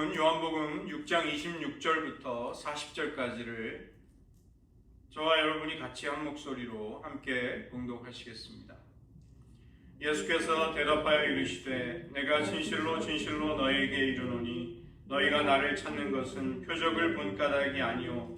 오늘은 요한복음 6장 26절부터 40절까지를 저와 여러분이 같이 한 목소리로 함께 봉독하시겠습니다. 예수께서 대답하여 이르시되 내가 진실로 진실로 너희에게 이르노니 너희가 나를 찾는 것은 표적을 본 까닭이 아니요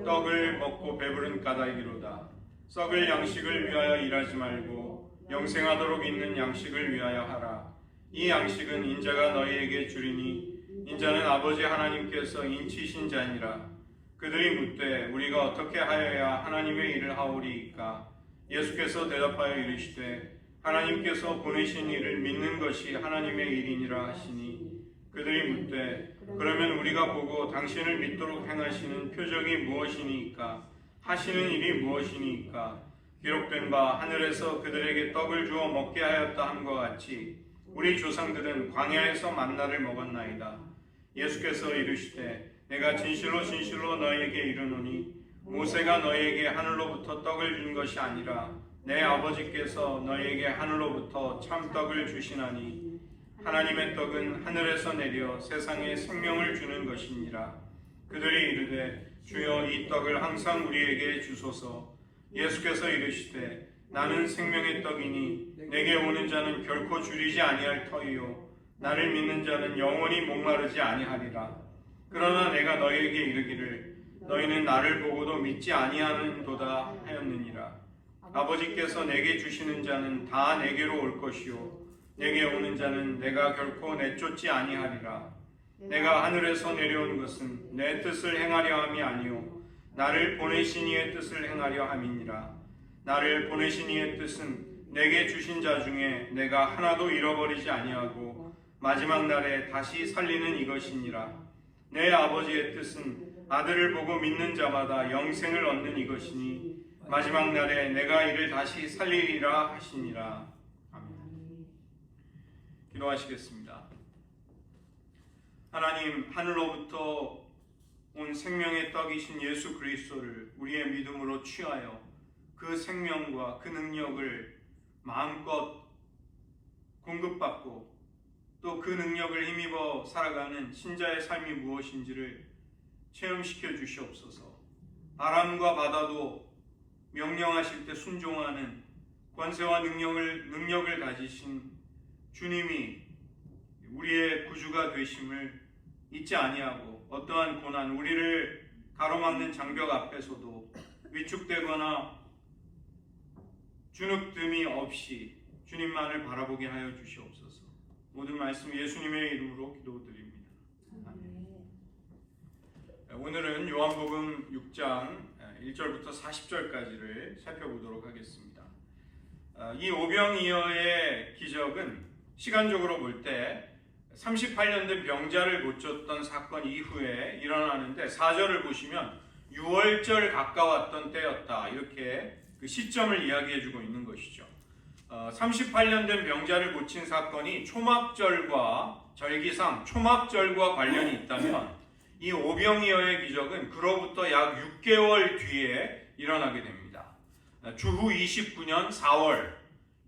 떡을 먹고 배부른 까닭이로다. 썩을 양식을 위하여 일하지 말고 영생하도록 있는 양식을 위하여 하라. 이 양식은 인자가 너희에게 주리니 인자는 아버지 하나님께서 인치신 자니라. 그들이 묻되 우리가 어떻게 하여야 하나님의 일을 하오리이까? 예수께서 대답하여 이르시되 하나님께서 보내신 이를 믿는 것이 하나님의 일이니라 하시니 그들이 묻되 그러면 우리가 보고 당신을 믿도록 행하시는 표적이 무엇이니까? 하시는 일이 무엇이니까? 기록된 바 하늘에서 그들에게 떡을 주어 먹게 하였다 함과 같이 우리 조상들은 광야에서 만나를 먹었나이다. 예수께서 이르시되 내가 진실로 진실로 너희에게 이르노니 모세가 너희에게 하늘로부터 떡을 준 것이 아니라 내 아버지께서 너희에게 하늘로부터 참떡을 주시나니 하나님의 떡은 하늘에서 내려 세상에 생명을 주는 것이니라. 그들이 이르되 주여 이 떡을 항상 우리에게 주소서. 예수께서 이르시되 나는 생명의 떡이니 내게 오는 자는 결코 줄이지 아니할 터이요 나를 믿는 자는 영원히 목마르지 아니하리라. 그러나 내가 너희에게 이르기를 너희는 나를 보고도 믿지 아니하는도다 하였느니라. 아버지께서 내게 주시는 자는 다 내게로 올 것이요 내게 오는 자는 내가 결코 내쫓지 아니하리라. 내가 하늘에서 내려온 것은 내 뜻을 행하려 함이 아니요 나를 보내신 이의 뜻을 행하려 함이니라. 나를 보내신 이의 뜻은 내게 주신 자 중에 내가 하나도 잃어버리지 아니하고 마지막 날에 다시 살리는 이것이니라. 내 아버지의 뜻은 아들을 보고 믿는 자마다 영생을 얻는 이것이니 마지막 날에 내가 이를 다시 살리리라 하시니라. 아멘. 기도하시겠습니다. 하나님, 하늘로부터 온 생명의 떡이신 예수 그리스도를 우리의 믿음으로 취하여 그 생명과 그 능력을 마음껏 공급받고 또 그 능력을 힘입어 살아가는 신자의 삶이 무엇인지를 체험시켜 주시옵소서. 바람과 바다도 명령하실 때 순종하는 권세와 능력을 가지신 주님이 우리의 구주가 되심을 잊지 아니하고 어떠한 고난, 우리를 가로막는 장벽 앞에서도 위축되거나 주눅듦이 없이 주님만을 바라보게 하여 주시옵소서. 모든 말씀 예수님의 이름으로 기도드립니다. 아멘. 오늘은 요한복음 6장 1절부터 40절까지를 살펴보도록 하겠습니다. 이 오병이어의 기적은 시간적으로 볼 때 38년 된 병자를 고쳤던 사건 이후에 일어나는데 4절을 보시면 6월절 가까웠던 때였다, 이렇게 그 시점을 이야기해주고 있는 것이죠. 38년 된 병자를 고친 사건이 초막절과 절기상 초막절과 관련이 있다면 이 오병이어의 기적은 그로부터 약 6개월 뒤에 일어나게 됩니다. 주후 29년 4월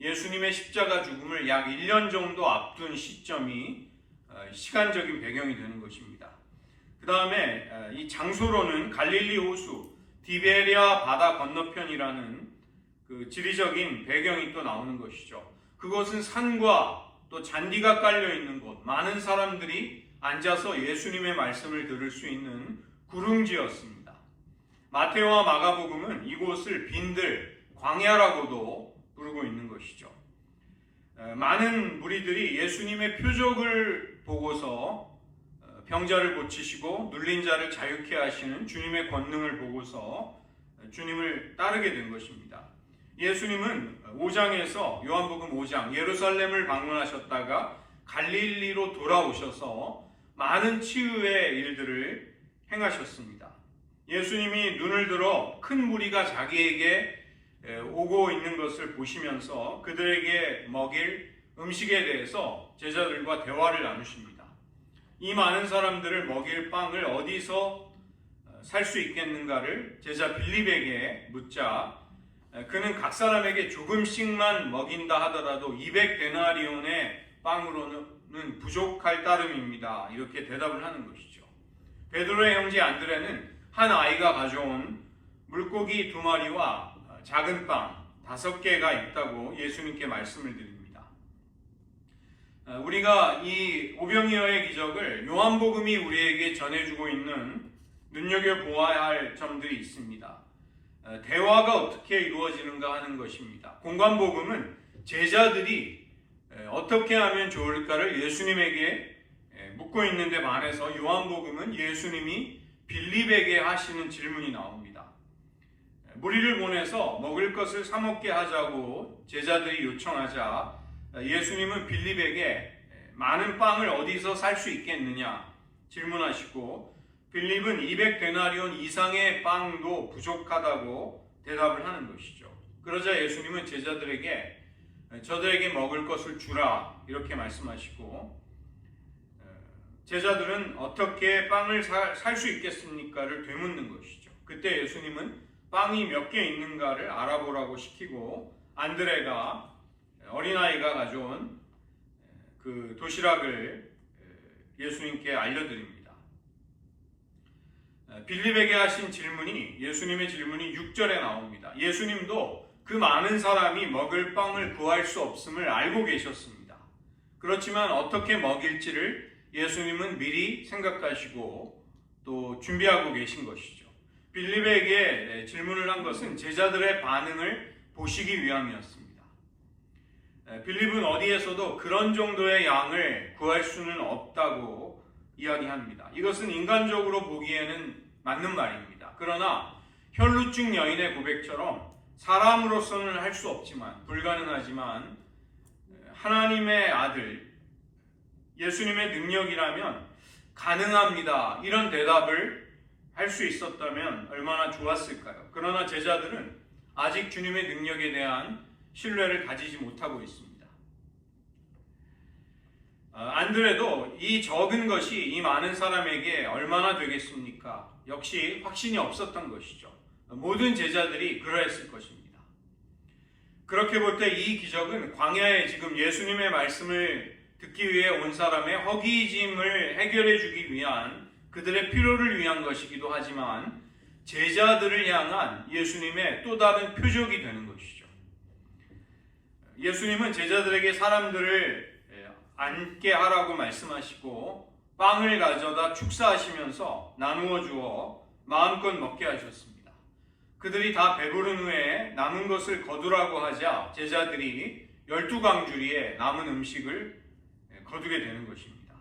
예수님의 십자가 죽음을 약 1년 정도 앞둔 시점이 시간적인 배경이 되는 것입니다. 그 다음에 이 장소로는 갈릴리 호수 디베리아 바다 건너편이라는 그 지리적인 배경이 또 나오는 것이죠. 그것은 산과 또 잔디가 깔려 있는 곳, 많은 사람들이 앉아서 예수님의 말씀을 들을 수 있는 구릉지였습니다. 마테오와 마가복음은 이곳을 빈들, 광야라고도 부르고 있는 것이죠. 많은 무리들이 예수님의 표적을 보고서 병자를 고치시고 눌린 자를 자유케 하시는 주님의 권능을 보고서 주님을 따르게 된 것입니다. 예수님은 5장에서 요한복음 5장 예루살렘을 방문하셨다가 갈릴리로 돌아오셔서 많은 치유의 일들을 행하셨습니다. 예수님이 눈을 들어 큰 무리가 자기에게 오고 있는 것을 보시면서 그들에게 먹일 음식에 대해서 제자들과 대화를 나누십니다. 이 많은 사람들을 먹일 빵을 어디서 살 수 있겠는가를 제자 빌립에게 묻자 그는 각 사람에게 조금씩만 먹인다 하더라도 200데나리온의 빵으로는 5는 부족할 따름입니다. 이렇게 대답을 하는 것이죠. 베드로의 형제 안드레는 한 아이가 가져온 물고기 2마리와 작은 빵 5개가 있다고 예수님께 말씀을 드립니다. 우리가 이 오병이어의 기적을 요한복음이 우리에게 전해주고 있는 눈여겨보아야 할 점들이 있습니다. 대화가 어떻게 이루어지는가 하는 것입니다. 공관복음은 제자들이 어떻게 하면 좋을까를 예수님에게 묻고 있는데 반해서 요한복음은 예수님이 빌립에게 하시는 질문이 나옵니다. 무리를 보내서 먹을 것을 사 먹게 하자고 제자들이 요청하자 예수님은 빌립에게 많은 빵을 어디서 살 수 있겠느냐 질문하시고 빌립은 200데나리온 이상의 빵도 부족하다고 대답을 하는 것이죠. 그러자 예수님은 제자들에게 저들에게 먹을 것을 주라 이렇게 말씀하시고 제자들은 어떻게 빵을 살 수 있겠습니까를 되묻는 것이죠. 그때 예수님은 빵이 몇 개 있는가를 알아보라고 시키고 안드레가 어린아이가 가져온 그 도시락을 예수님께 알려드립니다. 빌립에게 하신 질문이 예수님의 질문이 6절에 나옵니다. 예수님도 그 많은 사람이 먹을 빵을 구할 수 없음을 알고 계셨습니다. 그렇지만 어떻게 먹일지를 예수님은 미리 생각하시고 또 준비하고 계신 것이죠. 빌립에게 질문을 한 것은 제자들의 반응을 보시기 위함이었습니다. 빌립은 어디에서도 그런 정도의 양을 구할 수는 없다고 이야기합니다. 이것은 인간적으로 보기에는 맞는 말입니다. 그러나 혈루증 여인의 고백처럼 사람으로서는 할 수 없지만 불가능하지만 하나님의 아들 예수님의 능력이라면 가능합니다. 이런 대답을 할 수 있었다면 얼마나 좋았을까요? 그러나 제자들은 아직 주님의 능력에 대한 신뢰를 가지지 못하고 있습니다. 안드레도 이 적은 것이 이 많은 사람에게 얼마나 되겠습니까? 역시 확신이 없었던 것이죠. 모든 제자들이 그러했을 것입니다. 그렇게 볼 때 이 기적은 광야에 지금 예수님의 말씀을 듣기 위해 온 사람의 허기짐을 해결해 주기 위한 그들의 필요를 위한 것이기도 하지만 제자들을 향한 예수님의 또 다른 표적이 되는 것이죠. 예수님은 제자들에게 사람들을 앉게 하라고 말씀하시고 빵을 가져다 축사하시면서 나누어 주어 마음껏 먹게 하셨습니다. 그들이 다 배부른 후에 남은 것을 거두라고 하자 제자들이 12강주리에 남은 음식을 거두게 되는 것입니다.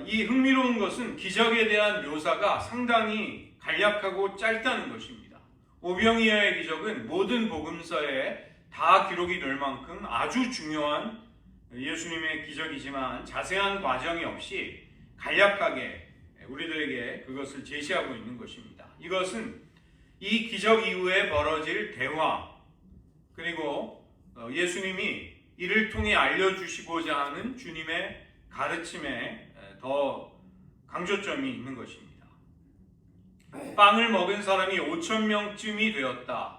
이 흥미로운 것은 기적에 대한 묘사가 상당히 간략하고 짧다는 것입니다. 오병이어의 기적은 모든 복음서에 다 기록이 될 만큼 아주 중요한 예수님의 기적이지만 자세한 과정이 없이 간략하게 우리들에게 그것을 제시하고 있는 것입니다. 이것은 이 기적 이후에 벌어질 대화 그리고 예수님이 이를 통해 알려주시고자 하는 주님의 가르침에 더 강조점이 있는 것입니다. 빵을 먹은 사람이 5,000명쯤이 되었다.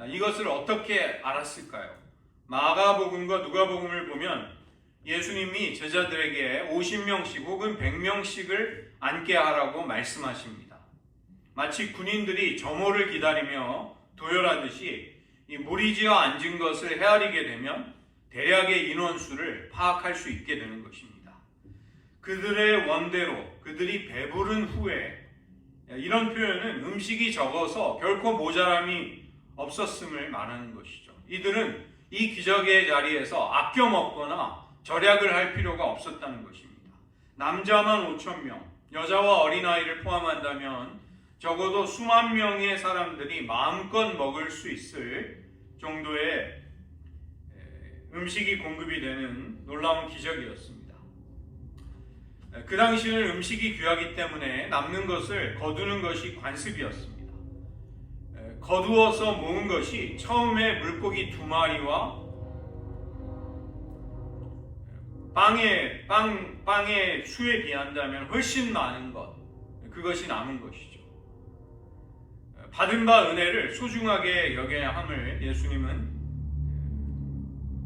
이것을 어떻게 알았을까요? 마가복음과 누가복음을 보면 예수님이 제자들에게 50명씩 혹은 100명씩을 앉게 하라고 말씀하십니다. 마치 군인들이 점호를 기다리며 도열하듯이 이 무리지어 앉은 것을 헤아리게 되면 대략의 인원수를 파악할 수 있게 되는 것입니다. 그들의 원대로 그들이 배부른 후에 이런 표현은 음식이 적어서 결코 모자람이 없었음을 말하는 것이죠. 이들은 이 기적의 자리에서 아껴 먹거나 절약을 할 필요가 없었다는 것입니다. 남자만 5,000명, 여자와 어린아이를 포함한다면 적어도 수만 명의 사람들이 마음껏 먹을 수 있을 정도의 음식이 공급이 되는 놀라운 기적이었습니다. 그 당시에는 음식이 귀하기 때문에 남는 것을 거두는 것이 관습이었습니다. 거두어서 모은 것이 처음에 물고기 2마리와 빵의 수에 비한다면 훨씬 많은 것, 그것이 남은 것이죠. 받은 바 은혜를 소중하게 여겨야 함을 예수님은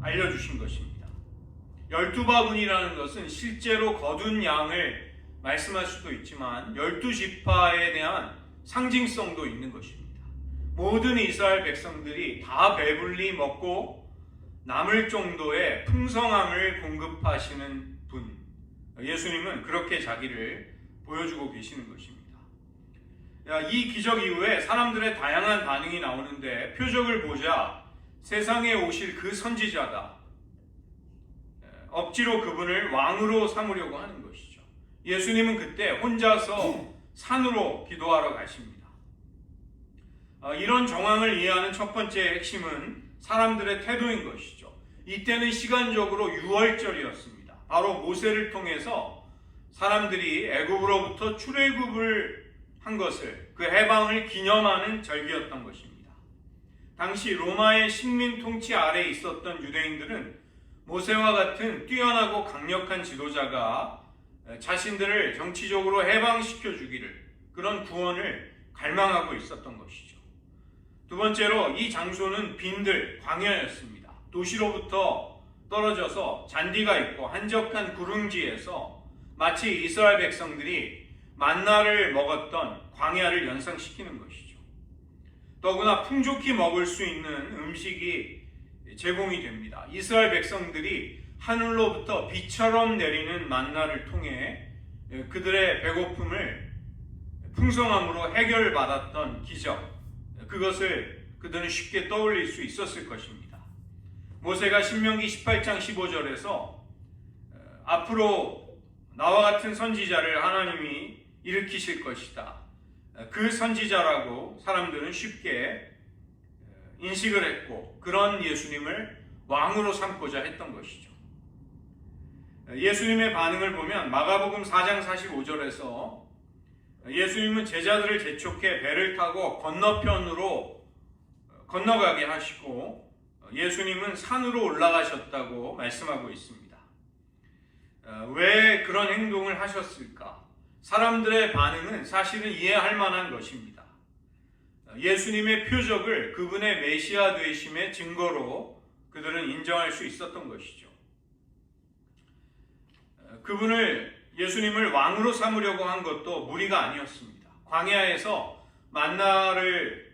알려주신 것입니다. 12바구니라는 것은 실제로 거둔 양을 말씀할 수도 있지만 12지파에 대한 상징성도 있는 것입니다. 모든 이스라엘 백성들이 다 배불리 먹고 남을 정도의 풍성함을 공급하시는 분, 예수님은 그렇게 자기를 보여주고 계시는 것입니다. 이 기적 이후에 사람들의 다양한 반응이 나오는데 표적을 보자 세상에 오실 그 선지자다, 억지로 그분을 왕으로 삼으려고 하는 것이죠. 예수님은 그때 혼자서 산으로 기도하러 가십니다. 이런 정황을 이해하는 첫 번째 핵심은 사람들의 태도인 것이죠. 이때는 시간적으로 유월절이었습니다. 바로 모세를 통해서 사람들이 애굽으로부터 출애굽을 한 것을, 그 해방을 기념하는 절기였던 것입니다. 당시 로마의 식민 통치 아래에 있었던 유대인들은 모세와 같은 뛰어나고 강력한 지도자가 자신들을 정치적으로 해방시켜 주기를, 그런 구원을 갈망하고 있었던 것이죠. 두 번째로 이 장소는 빈들, 광야였습니다. 도시로부터 떨어져서 잔디가 있고 한적한 구릉지에서 마치 이스라엘 백성들이 만나를 먹었던 광야를 연상시키는 것이죠. 더구나 풍족히 먹을 수 있는 음식이 제공이 됩니다. 이스라엘 백성들이 하늘로부터 비처럼 내리는 만나를 통해 그들의 배고픔을 풍성함으로 해결받았던 기적, 그것을 그들은 쉽게 떠올릴 수 있었을 것입니다. 모세가 신명기 18장 15절에서 앞으로 나와 같은 선지자를 하나님이 일으키실 것이다, 그 선지자라고 사람들은 쉽게 인식을 했고 그런 예수님을 왕으로 삼고자 했던 것이죠. 예수님의 반응을 보면 마가복음 4장 45절에서 예수님은 제자들을 재촉해 배를 타고 건너편으로 건너가게 하시고 예수님은 산으로 올라가셨다고 말씀하고 있습니다. 왜 그런 행동을 하셨을까? 사람들의 반응은 사실은 이해할 만한 것입니다. 예수님의 표적을 그분의 메시아 되심의 증거로 그들은 인정할 수 있었던 것이죠. 예수님을 왕으로 삼으려고 한 것도 무리가 아니었습니다. 광야에서 만나를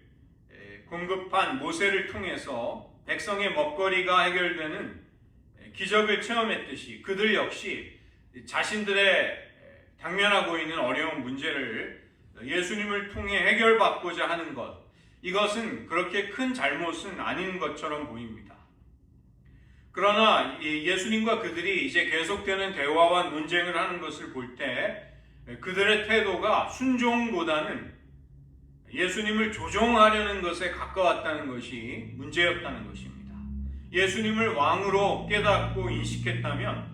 공급한 모세를 통해서 백성의 먹거리가 해결되는 기적을 체험했듯이 그들 역시 자신들의 당면하고 있는 어려운 문제를 예수님을 통해 해결받고자 하는 것, 이것은 그렇게 큰 잘못은 아닌 것처럼 보입니다. 그러나 예수님과 그들이 이제 계속되는 대화와 논쟁을 하는 것을 볼 때 그들의 태도가 순종보다는 예수님을 조종하려는 것에 가까웠다는 것이 문제였다는 것입니다. 예수님을 왕으로 깨닫고 인식했다면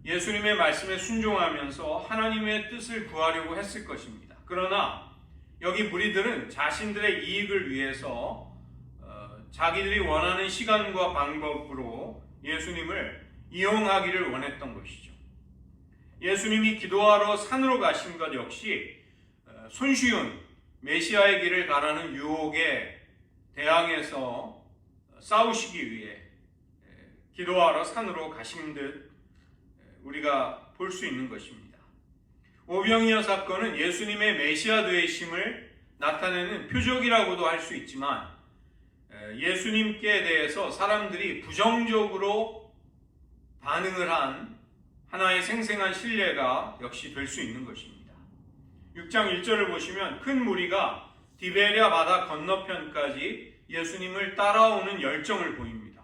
예수님의 말씀에 순종하면서 하나님의 뜻을 구하려고 했을 것입니다. 그러나 여기 무리들은 자신들의 이익을 위해서 자기들이 원하는 시간과 방법으로 예수님을 이용하기를 원했던 것이죠. 예수님이 기도하러 산으로 가신 것 역시 손쉬운 메시아의 길을 가라는 유혹에 대항해서 싸우시기 위해 기도하러 산으로 가신 듯 우리가 볼 수 있는 것입니다. 오병이어 사건은 예수님의 메시아 되심을 나타내는 표적이라고도 할 수 있지만 예수님께 대해서 사람들이 부정적으로 반응을 한 하나의 생생한 신뢰가 역시 될 수 있는 것입니다. 6장 1절을 보시면 큰 무리가 디베랴 바다 건너편까지 예수님을 따라오는 열정을 보입니다.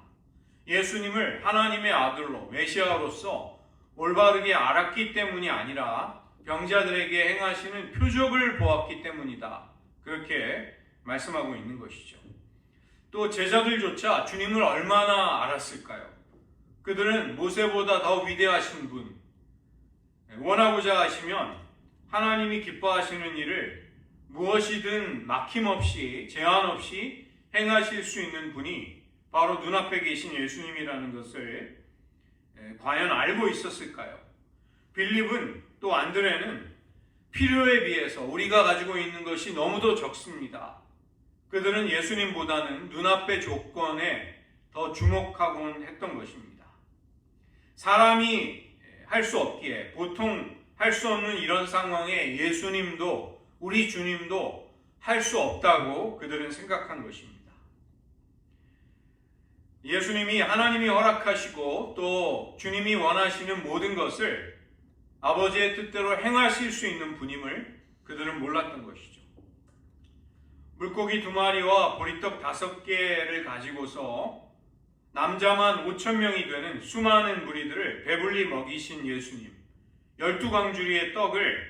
예수님을 하나님의 아들로 메시아로서 올바르게 알았기 때문이 아니라 병자들에게 행하시는 표적을 보았기 때문이다, 그렇게 말씀하고 있는 것이죠. 또 제자들조차 주님을 얼마나 알았을까요? 그들은 모세보다 더 위대하신 분, 원하고자 하시면 하나님이 기뻐하시는 일을 무엇이든 막힘없이 제한 없이 행하실 수 있는 분이 바로 눈앞에 계신 예수님이라는 것을 과연 알고 있었을까요? 빌립은, 또 안드레는 필요에 비해서 우리가 가지고 있는 것이 너무도 적습니다. 그들은 예수님보다는 눈앞의 조건에 더 주목하곤 했던 것입니다. 사람이 할 수 없기에, 보통 할 수 없는 이런 상황에 예수님도, 우리 주님도 할 수 없다고 그들은 생각한 것입니다. 예수님이, 하나님이 허락하시고 또 주님이 원하시는 모든 것을 아버지의 뜻대로 행하실 수 있는 분임을 그들은 몰랐던 것이죠. 물고기 2마리와 보리떡 5개를 가지고서 남자만 5,000명이 되는 수많은 무리들을 배불리 먹이신 예수님, 12광주리의 떡을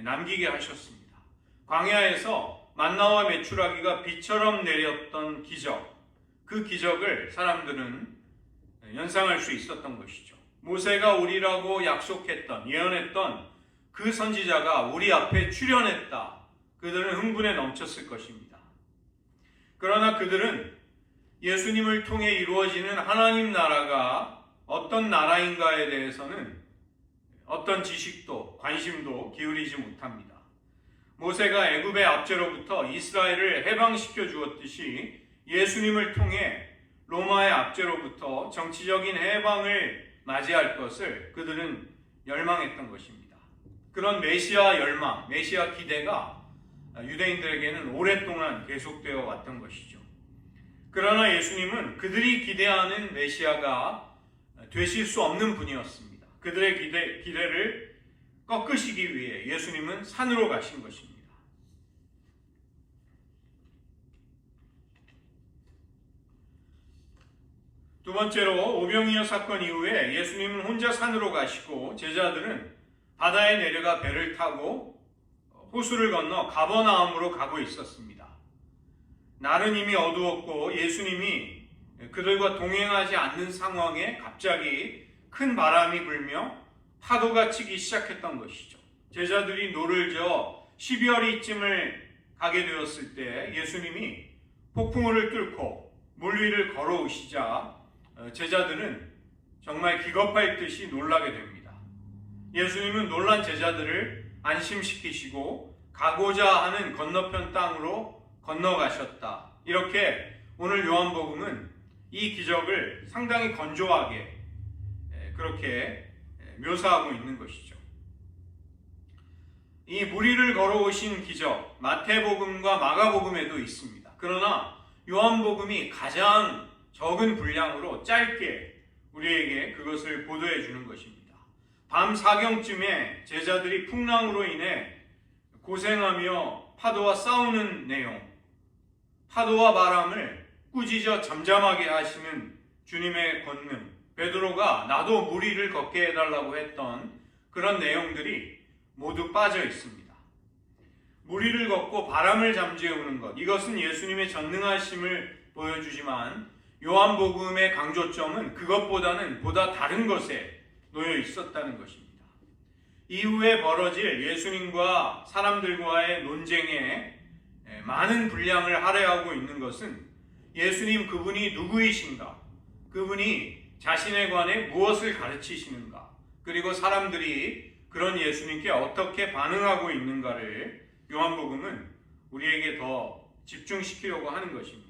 남기게 하셨습니다. 광야에서 만나와 메추라기가 비처럼 내렸던 기적, 그 기적을 사람들은 연상할 수 있었던 것이죠. 모세가 오리라고 약속했던, 예언했던 그 선지자가 우리 앞에 출현했다. 그들은 흥분에 넘쳤을 것입니다. 그러나 그들은 예수님을 통해 이루어지는 하나님 나라가 어떤 나라인가에 대해서는 어떤 지식도 관심도 기울이지 못합니다. 모세가 애굽의 압제로부터 이스라엘을 해방시켜 주었듯이 예수님을 통해 로마의 압제로부터 정치적인 해방을 맞이할 것을 그들은 열망했던 것입니다. 그런 메시아 열망, 메시아 기대가 유대인들에게는 오랫동안 계속되어 왔던 것이죠. 그러나 예수님은 그들이 기대하는 메시아가 되실 수 없는 분이었습니다. 그들의 기대를 꺾으시기 위해 예수님은 산으로 가신 것입니다. 두 번째로 오병이어 사건 이후에 예수님은 혼자 산으로 가시고 제자들은 바다에 내려가 배를 타고 호수를 건너 가버나움으로 가고 있었습니다. 날은 이미 어두웠고 예수님이 그들과 동행하지 않는 상황에 갑자기 큰 바람이 불며 파도가 치기 시작했던 것이죠. 제자들이 노를 저어 12월이쯤을 가게 되었을 때 예수님이 폭풍우를 뚫고 물 위를 걸어오시자 제자들은 정말 기겁할 듯이 놀라게 됩니다. 예수님은 놀란 제자들을 안심시키시고 가고자 하는 건너편 땅으로 건너가셨다. 이렇게 오늘 요한복음은 이 기적을 상당히 건조하게 그렇게 묘사하고 있는 것이죠. 이 물 위를 걸어오신 기적, 마태복음과 마가복음에도 있습니다. 그러나 요한복음이 가장 적은 분량으로 짧게 우리에게 그것을 보도해 주는 것입니다. 밤 사경쯤에 제자들이 풍랑으로 인해 고생하며 파도와 싸우는 내용, 파도와 바람을 꾸짖어 잠잠하게 하시는 주님의 권능, 베드로가 나도 물 위를 걷게 해달라고 했던 그런 내용들이 모두 빠져 있습니다. 물 위를 걷고 바람을 잠재우는 것, 이것은 예수님의 전능하심을 보여주지만 요한복음의 강조점은 그것보다는 보다 다른 것에 놓여 있었다는 것입니다. 이후에 벌어질 예수님과 사람들과의 논쟁에 많은 분량을 할애하고 있는 것은 예수님 그분이 누구이신가, 그분이 자신에 관해 무엇을 가르치시는가, 그리고 사람들이 그런 예수님께 어떻게 반응하고 있는가를 요한복음은 우리에게 더 집중시키려고 하는 것입니다.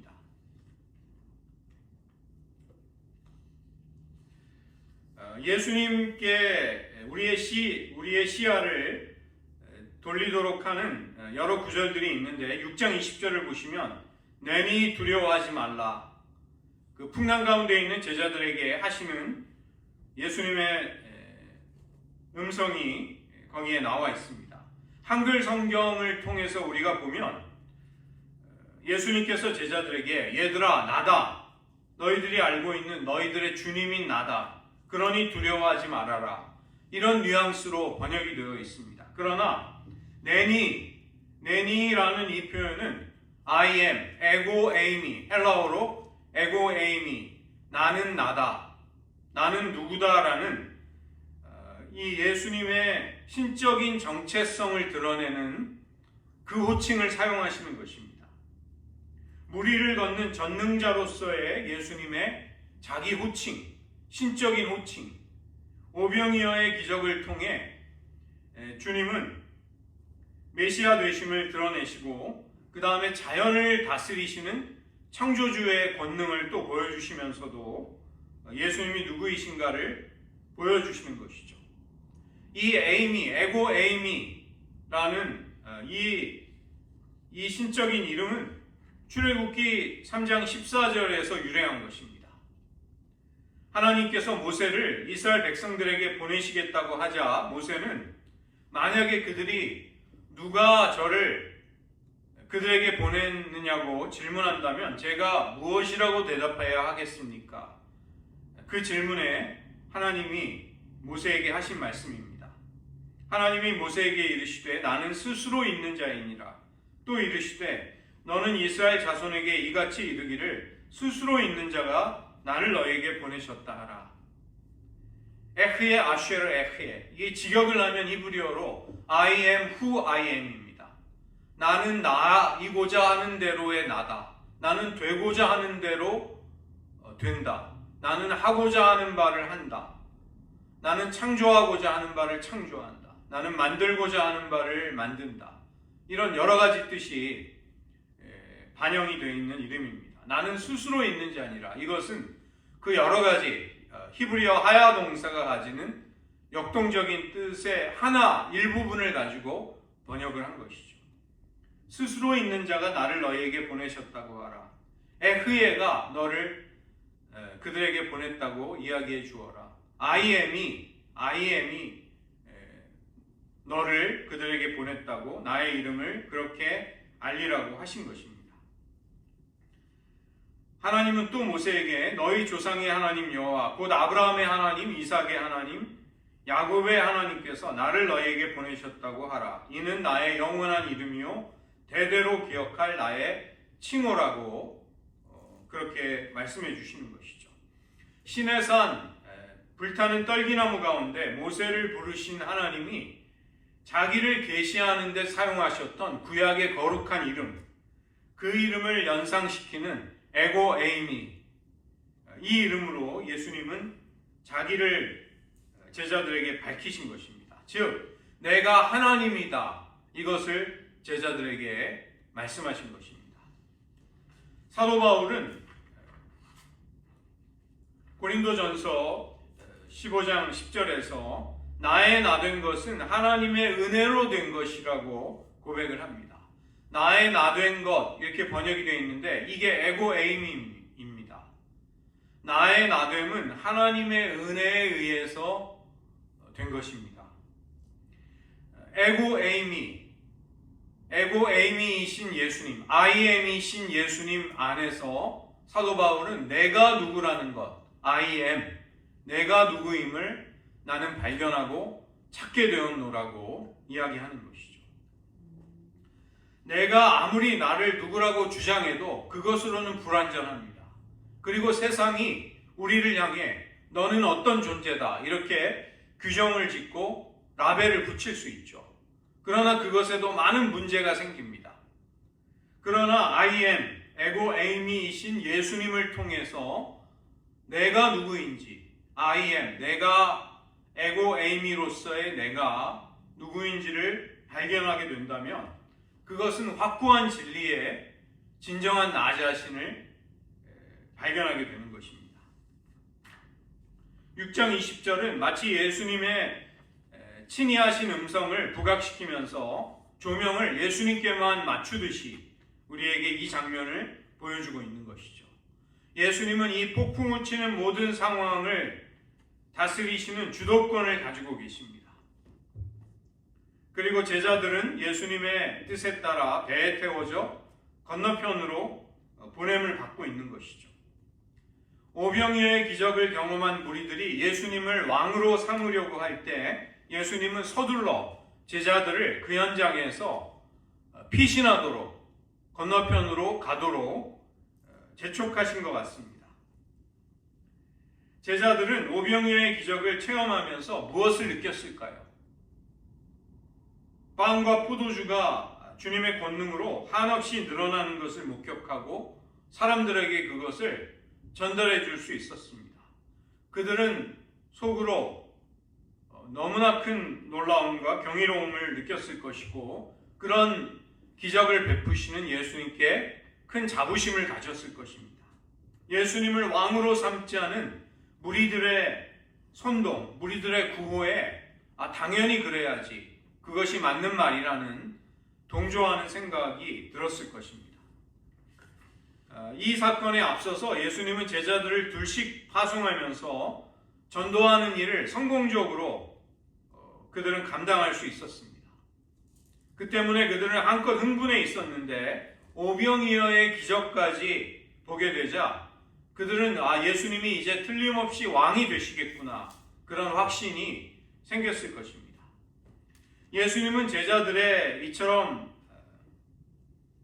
예수님께 우리의 시야를 돌리도록 하는 여러 구절들이 있는데 6장 20절을 보시면 내니 두려워하지 말라. 그 풍랑 가운데 있는 제자들에게 하시는 예수님의 음성이 거기에 나와 있습니다. 한글 성경을 통해서 우리가 보면 예수님께서 제자들에게 얘들아 나다. 너희들이 알고 있는 너희들의 주님인 나다. 그러니 두려워하지 말아라. 이런 뉘앙스로 번역이 되어 있습니다. 그러나 내니라는 이 표현은 I am, 에고 에이미, 헬라어로 에고 에이미, 나는 나다, 나는 누구다라는 이 예수님의 신적인 정체성을 드러내는 그 호칭을 사용하시는 것입니다. 물 위를 걷는 전능자로서의 예수님의 자기 호칭, 신적인 호칭, 오병이어의 기적을 통해 주님은 메시아 되심을 드러내시고 그 다음에 자연을 다스리시는 창조주의 권능을 또 보여주시면서도 예수님이 누구이신가를 보여주시는 것이죠. 이 에이미, 에고 에이미라는 이 신적인 이름은 출애굽기 3장 14절에서 유래한 것입니다. 하나님께서 모세를 이스라엘 백성들에게 보내시겠다고 하자 모세는 만약에 그들이 누가 저를 그들에게 보냈느냐고 질문한다면 제가 무엇이라고 대답해야 하겠습니까? 그 질문에 하나님이 모세에게 하신 말씀입니다. 하나님이 모세에게 이르시되 나는 스스로 있는 자이니라. 또 이르시되 너는 이스라엘 자손에게 이같이 이르기를 스스로 있는 자가 나를 너에게 보내셨다 하라. 에흐에 아쉐르 에흐에, 이게 직역을 하면 히브리어로 I am who I am입니다. 나는 나이고자 하는 대로의 나다. 나는 되고자 하는 대로 된다. 나는 하고자 하는 바를 한다. 나는 창조하고자 하는 바를 창조한다. 나는 만들고자 하는 바를 만든다. 이런 여러 가지 뜻이 반영이 되어 있는 이름입니다. 나는 스스로 있는 자니라. 이것은 그 여러 가지 히브리어 하야 동사가 가지는 역동적인 뜻의 일부분을 가지고 번역을 한 것이죠. 스스로 있는 자가 나를 너희에게 보내셨다고 하라. 에흐예가 너를 그들에게 보냈다고 이야기해 주어라. I am이 너를 그들에게 보냈다고 나의 이름을 그렇게 알리라고 하신 것입니다. 하나님은 또 모세에게 너희 조상의 하나님 여호와 곧 아브라함의 하나님, 이삭의 하나님, 야곱의 하나님께서 나를 너희에게 보내셨다고 하라. 이는 나의 영원한 이름이요 대대로 기억할 나의 칭호라고 그렇게 말씀해 주시는 것이죠. 시내산 불타는 떨기나무 가운데 모세를 부르신 하나님이 자기를 계시하는 데 사용하셨던 구약의 거룩한 이름, 그 이름을 연상시키는 에고 에이미, 이 이름으로 예수님은 자기를 제자들에게 밝히신 것입니다. 즉 내가 하나님이다, 이것을 제자들에게 말씀하신 것입니다. 사도 바울은 고린도전서 15장 10절에서 나의 나 된 것은 하나님의 은혜로 된 것이라고 고백을 합니다. 나의 나 된 것, 이렇게 번역이 되어 있는데 이게 에고 에이미입니다. 나의 나됨은 하나님의 은혜에 의해서 된 것입니다. 에고 에이미이신 예수님, I am이신 예수님 안에서 사도 바울은 내가 누구라는 것, I am, 내가 누구임을 나는 발견하고 찾게 되었노라고 이야기하는 것이죠. 내가 아무리 나를 누구라고 주장해도 그것으로는 불완전합니다. 그리고 세상이 우리를 향해 너는 어떤 존재다 이렇게 규정을 짓고 라벨을 붙일 수 있죠. 그러나 그것에도 많은 문제가 생깁니다. 그러나 I am, 에고 에이미이신 예수님을 통해서 내가 누구인지, I am, 내가 에고 에이미로서의 내가 누구인지를 발견하게 된다면 그것은 확고한 진리의 진정한 나 자신을 발견하게 되는 것입니다. 6장 20절은 마치 예수님의 친히 하신 음성을 부각시키면서 조명을 예수님께만 맞추듯이 우리에게 이 장면을 보여주고 있는 것이죠. 예수님은 이 폭풍우 치는 모든 상황을 다스리시는 주도권을 가지고 계십니다. 그리고 제자들은 예수님의 뜻에 따라 배에 태워져 건너편으로 보냄을 받고 있는 것이죠. 오병이어의 기적을 경험한 무리들이 예수님을 왕으로 삼으려고 할 때 예수님은 서둘러 제자들을 그 현장에서 피신하도록 건너편으로 가도록 재촉하신 것 같습니다. 제자들은 오병이어의 기적을 체험하면서 무엇을 느꼈을까요? 빵과 포도주가 주님의 권능으로 한없이 늘어나는 것을 목격하고 사람들에게 그것을 전달해 줄 수 있었습니다. 그들은 속으로 너무나 큰 놀라움과 경이로움을 느꼈을 것이고 그런 기적을 베푸시는 예수님께 큰 자부심을 가졌을 것입니다. 예수님을 왕으로 삼지 않은 무리들의 선동, 무리들의 구호에 당연히 그래야지, 그것이 맞는 말이라는 동조하는 생각이 들었을 것입니다. 이 사건에 앞서서 예수님은 제자들을 둘씩 파송하면서 전도하는 일을 성공적으로 그들은 감당할 수 있었습니다. 그 때문에 그들은 한껏 흥분해 있었는데 오병이어의 기적까지 보게 되자 그들은 예수님이 이제 틀림없이 왕이 되시겠구나, 그런 확신이 생겼을 것입니다. 예수님은 제자들의 이처럼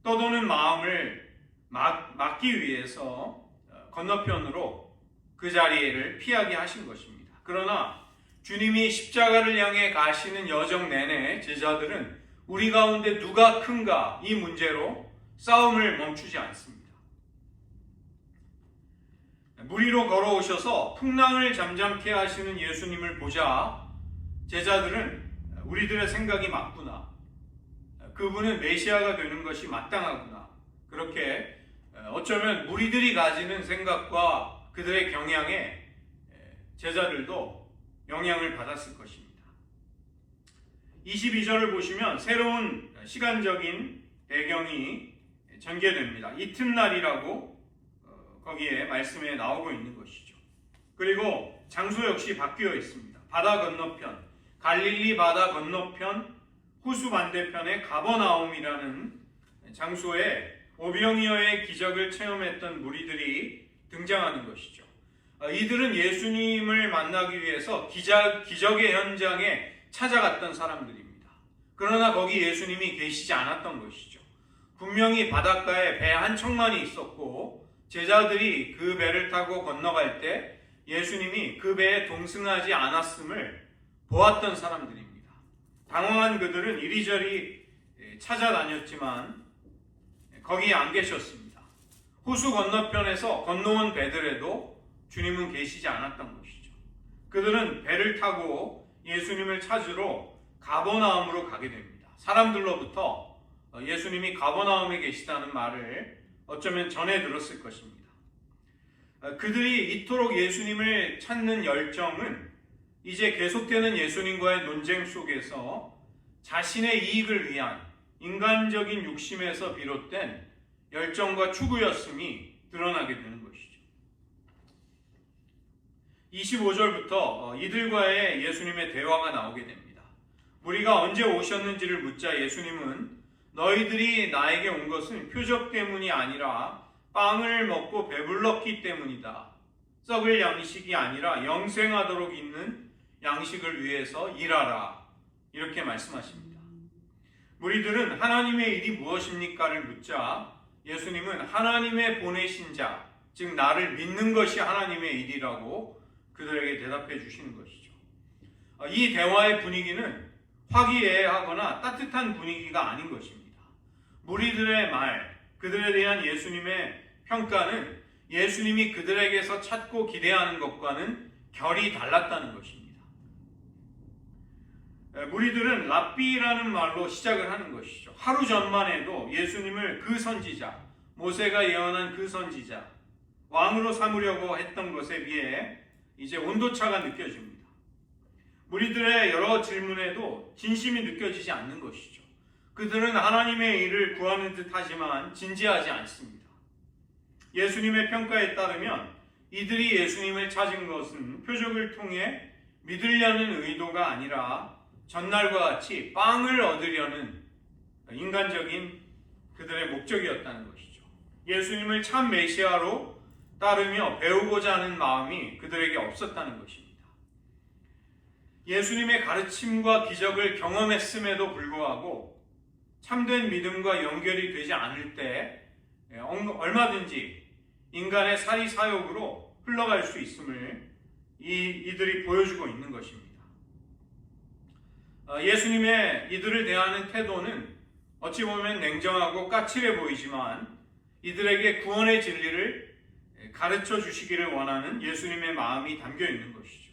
떠도는 마음을 막기 위해서 건너편으로 그 자리를 피하게 하신 것입니다. 그러나 주님이 십자가를 향해 가시는 여정 내내 제자들은 우리 가운데 누가 큰가, 이 문제로 싸움을 멈추지 않습니다. 무리로 걸어오셔서 풍랑을 잠잠케 하시는 예수님을 보자 제자들은 우리들의 생각이 맞구나, 그분은 메시아가 되는 것이 마땅하구나, 그렇게 어쩌면 무리들이 가지는 생각과 그들의 경향에 제자들도 영향을 받았을 것입니다. 22절을 보시면 새로운 시간적인 배경이 전개됩니다. 이튿날이라고 거기에 말씀에 나오고 있는 것이죠. 그리고 장소 역시 바뀌어 있습니다. 바다 건너편, 갈릴리 바다 건너편 호수 반대편의 가버나움이라는 장소에 오병이어의 기적을 체험했던 무리들이 등장하는 것이죠. 이들은 예수님을 만나기 위해서 기적의 현장에 찾아갔던 사람들입니다. 그러나 거기 예수님이 계시지 않았던 것이죠. 분명히 바닷가에 배 한 척만이 있었고 제자들이 그 배를 타고 건너갈 때 예수님이 그 배에 동승하지 않았음을 보았던 사람들입니다. 당황한 그들은 이리저리 찾아다녔지만 거기에 안 계셨습니다. 호수 건너편에서 건너온 배들에도 주님은 계시지 않았던 것이죠. 그들은 배를 타고 예수님을 찾으러 가버나움으로 가게 됩니다. 사람들로부터 예수님이 가버나움에 계시다는 말을 어쩌면 전해 들었을 것입니다. 그들이 이토록 예수님을 찾는 열정은 이제 계속되는 예수님과의 논쟁 속에서 자신의 이익을 위한 인간적인 욕심에서 비롯된 열정과 추구였음이 드러나게 되는 것이죠. 25절부터 이들과의 예수님의 대화가 나오게 됩니다. 무리가 언제 오셨는지를 묻자 예수님은 너희들이 나에게 온 것은 표적 때문이 아니라 빵을 먹고 배불렀기 때문이다. 썩을 양식이 아니라 영생하도록 있는 양식을 위해서 일하라. 이렇게 말씀하십니다. 무리들은 하나님의 일이 무엇입니까를 묻자 예수님은 하나님의 보내신 자, 즉 나를 믿는 것이 하나님의 일이라고 그들에게 대답해 주시는 것이죠. 이 대화의 분위기는 화기애애하거나 따뜻한 분위기가 아닌 것입니다. 무리들의 말, 그들에 대한 예수님의 평가는 예수님이 그들에게서 찾고 기대하는 것과는 결이 달랐다는 것입니다. 무리들은 랍비라는 말로 시작을 하는 것이죠. 하루 전만 해도 예수님을 그 선지자, 모세가 예언한 그 선지자, 왕으로 삼으려고 했던 것에 비해 이제 온도차가 느껴집니다. 무리들의 여러 질문에도 진심이 느껴지지 않는 것이죠. 그들은 하나님의 일을 구하는 듯 하지만 진지하지 않습니다. 예수님의 평가에 따르면 이들이 예수님을 찾은 것은 표적을 통해 믿으려는 의도가 아니라 전날과 같이 빵을 얻으려는 인간적인 그들의 목적이었다는 것이죠. 예수님을 참 메시아로 따르며 배우고자 하는 마음이 그들에게 없었다는 것입니다. 예수님의 가르침과 기적을 경험했음에도 불구하고 참된 믿음과 연결이 되지 않을 때 얼마든지 인간의 사리사욕으로 흘러갈 수 있음을 이들이 보여주고 있는 것입니다. 예수님의 이들을 대하는 태도는 어찌 보면 냉정하고 까칠해 보이지만 이들에게 구원의 진리를 가르쳐 주시기를 원하는 예수님의 마음이 담겨 있는 것이죠.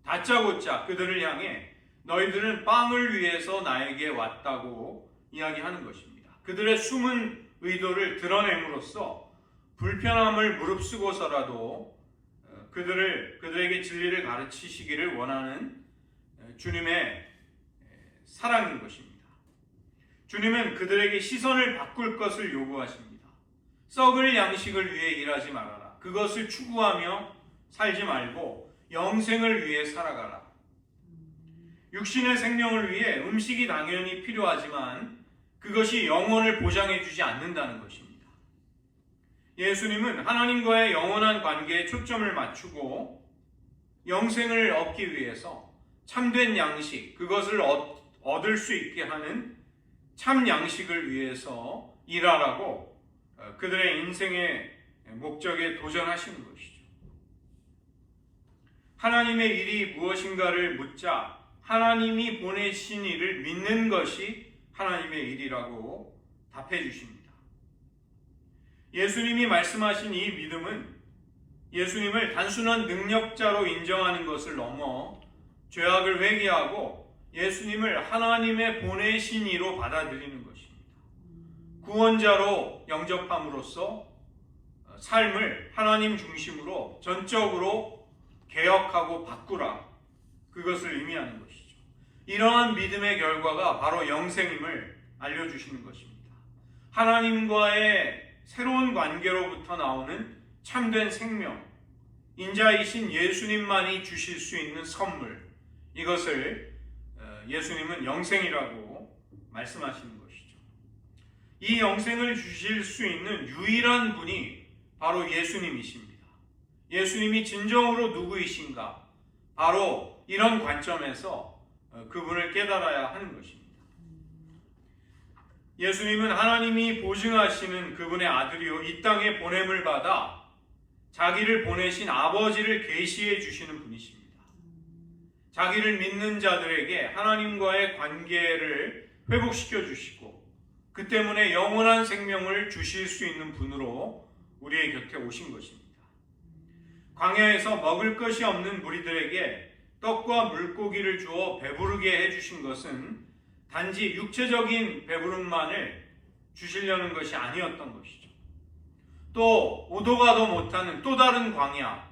다짜고짜 그들을 향해 너희들은 빵을 위해서 나에게 왔다고 이야기하는 것입니다. 그들의 숨은 의도를 드러냄으로써 불편함을 무릅쓰고서라도 그들에게 진리를 가르치시기를 원하는 주님의 사랑인 것입니다. 주님은 그들에게 시선을 바꿀 것을 요구하십니다. 썩을 양식을 위해 일하지 말아라. 그것을 추구하며 살지 말고 영생을 위해 살아가라. 육신의 생명을 위해 음식이 당연히 필요하지만 그것이 영혼을 보장해 주지 않는다는 것입니다. 예수님은 하나님과의 영원한 관계에 초점을 맞추고 영생을 얻기 위해서 참된 양식, 그것을 얻을 수 있게 하는 참 양식을 위해서 일하라고 그들의 인생의 목적에 도전하시는 것이죠. 하나님의 일이 무엇인가를 묻자 하나님이 보내신 일을 믿는 것이 하나님의 일이라고 답해 주십니다. 예수님이 말씀하신 이 믿음은 예수님을 단순한 능력자로 인정하는 것을 넘어 죄악을 회개하고 예수님을 하나님의 보내신 이로 받아들이는 것입니다. 구원자로 영접함으로써 삶을 하나님 중심으로 전적으로 개혁하고 바꾸라, 그것을 의미하는 것이죠. 이러한 믿음의 결과가 바로 영생임을 알려주시는 것입니다. 하나님과의 새로운 관계로부터 나오는 참된 생명, 인자이신 예수님만이 주실 수 있는 선물, 이것을 예수님은 영생이라고 말씀하시는 것이죠. 이 영생을 주실 수 있는 유일한 분이 바로 예수님이십니다. 예수님이 진정으로 누구이신가? 바로 이런 관점에서 그분을 깨달아야 하는 것입니다. 예수님은 하나님이 보증하시는 그분의 아들이요 이 땅에 보냄을 받아 자기를 보내신 아버지를 계시해 주시는 분이십니다. 자기를 믿는 자들에게 하나님과의 관계를 회복시켜 주시고 그 때문에 영원한 생명을 주실 수 있는 분으로 우리의 곁에 오신 것입니다. 광야에서 먹을 것이 없는 무리들에게 떡과 물고기를 주어 배부르게 해주신 것은 단지 육체적인 배부름만을 주시려는 것이 아니었던 것이죠. 또 오도 가도 못하는 또 다른 광야,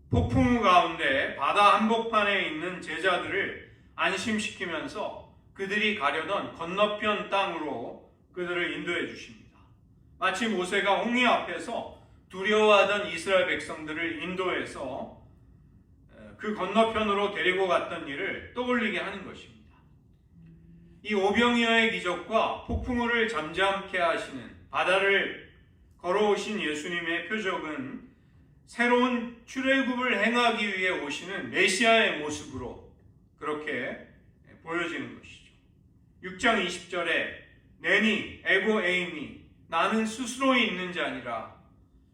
폭풍우 가운데 바다 한복판에 있는 제자들을 안심시키면서 그들이 가려던 건너편 땅으로 그들을 인도해 주십니다. 마치 모세가 홍해 앞에서 두려워하던 이스라엘 백성들을 인도해서 그 건너편으로 데리고 갔던 일을 떠올리게 하는 것입니다. 이 오병이어의 기적과 폭풍우를 잠잠케 하시는 바다를 걸어오신 예수님의 표적은 새로운 출애굽을 행하기 위해 오시는 메시아의 모습으로 그렇게 보여지는 것이죠. 6장 20절에 내니 에고 에이미 나는 스스로 있는 자 아니라,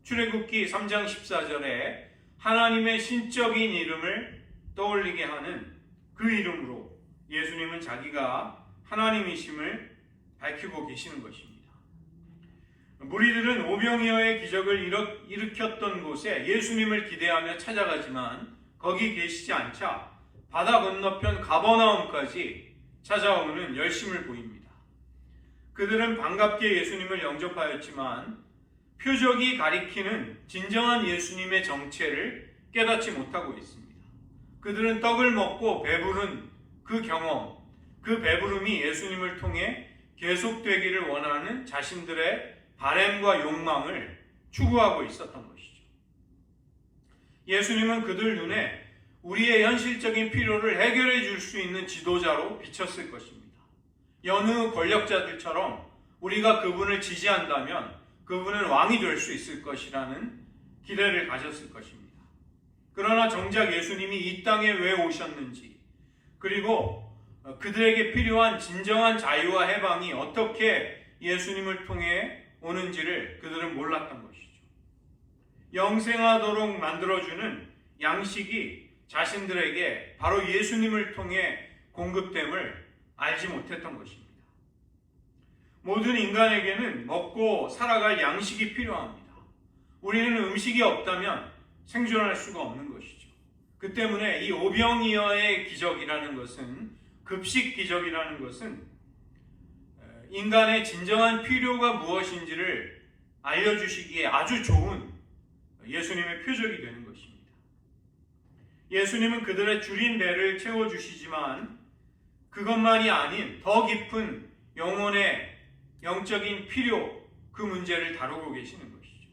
출애굽기 3장 14절에 하나님의 신적인 이름을 떠올리게 하는 그 이름으로 예수님은 자기가 하나님이심을 밝히고 계시는 것입니다. 무리들은 오병이어의 기적을 일으켰던 곳에 예수님을 기대하며 찾아가지만 거기 계시지 않자 바다 건너편 가버나움까지 찾아오는 열심을 보입니다. 그들은 반갑게 예수님을 영접하였지만 표적이 가리키는 진정한 예수님의 정체를 깨닫지 못하고 있습니다. 그들은 떡을 먹고 배부른 그 경험, 그 배부름이 예수님을 통해 계속되기를 원하는 자신들의 바램과 욕망을 추구하고 있었던 것이죠. 예수님은 그들 눈에 우리의 현실적인 필요를 해결해 줄 수 있는 지도자로 비쳤을 것입니다. 여느 권력자들처럼 우리가 그분을 지지한다면 그분은 왕이 될 수 있을 것이라는 기대를 가졌을 것입니다. 그러나 정작 예수님이 이 땅에 왜 오셨는지, 그리고 그들에게 필요한 진정한 자유와 해방이 어떻게 예수님을 통해 오는지를 그들은 몰랐던 것이죠. 영생하도록 만들어주는 양식이 자신들에게 바로 예수님을 통해 공급됨을 알지 못했던 것입니다. 모든 인간에게는 먹고 살아갈 양식이 필요합니다. 우리는 음식이 없다면 생존할 수가 없는 것이죠. 그 때문에 이 오병이어의 기적이라는 것은, 급식 기적이라는 것은 인간의 진정한 필요가 무엇인지를 알려주시기에 아주 좋은 예수님의 표적이 되는 것입니다. 예수님은 그들의 줄인 배를 채워주시지만 그것만이 아닌 더 깊은 영혼의 영적인 필요, 그 문제를 다루고 계시는 것이죠.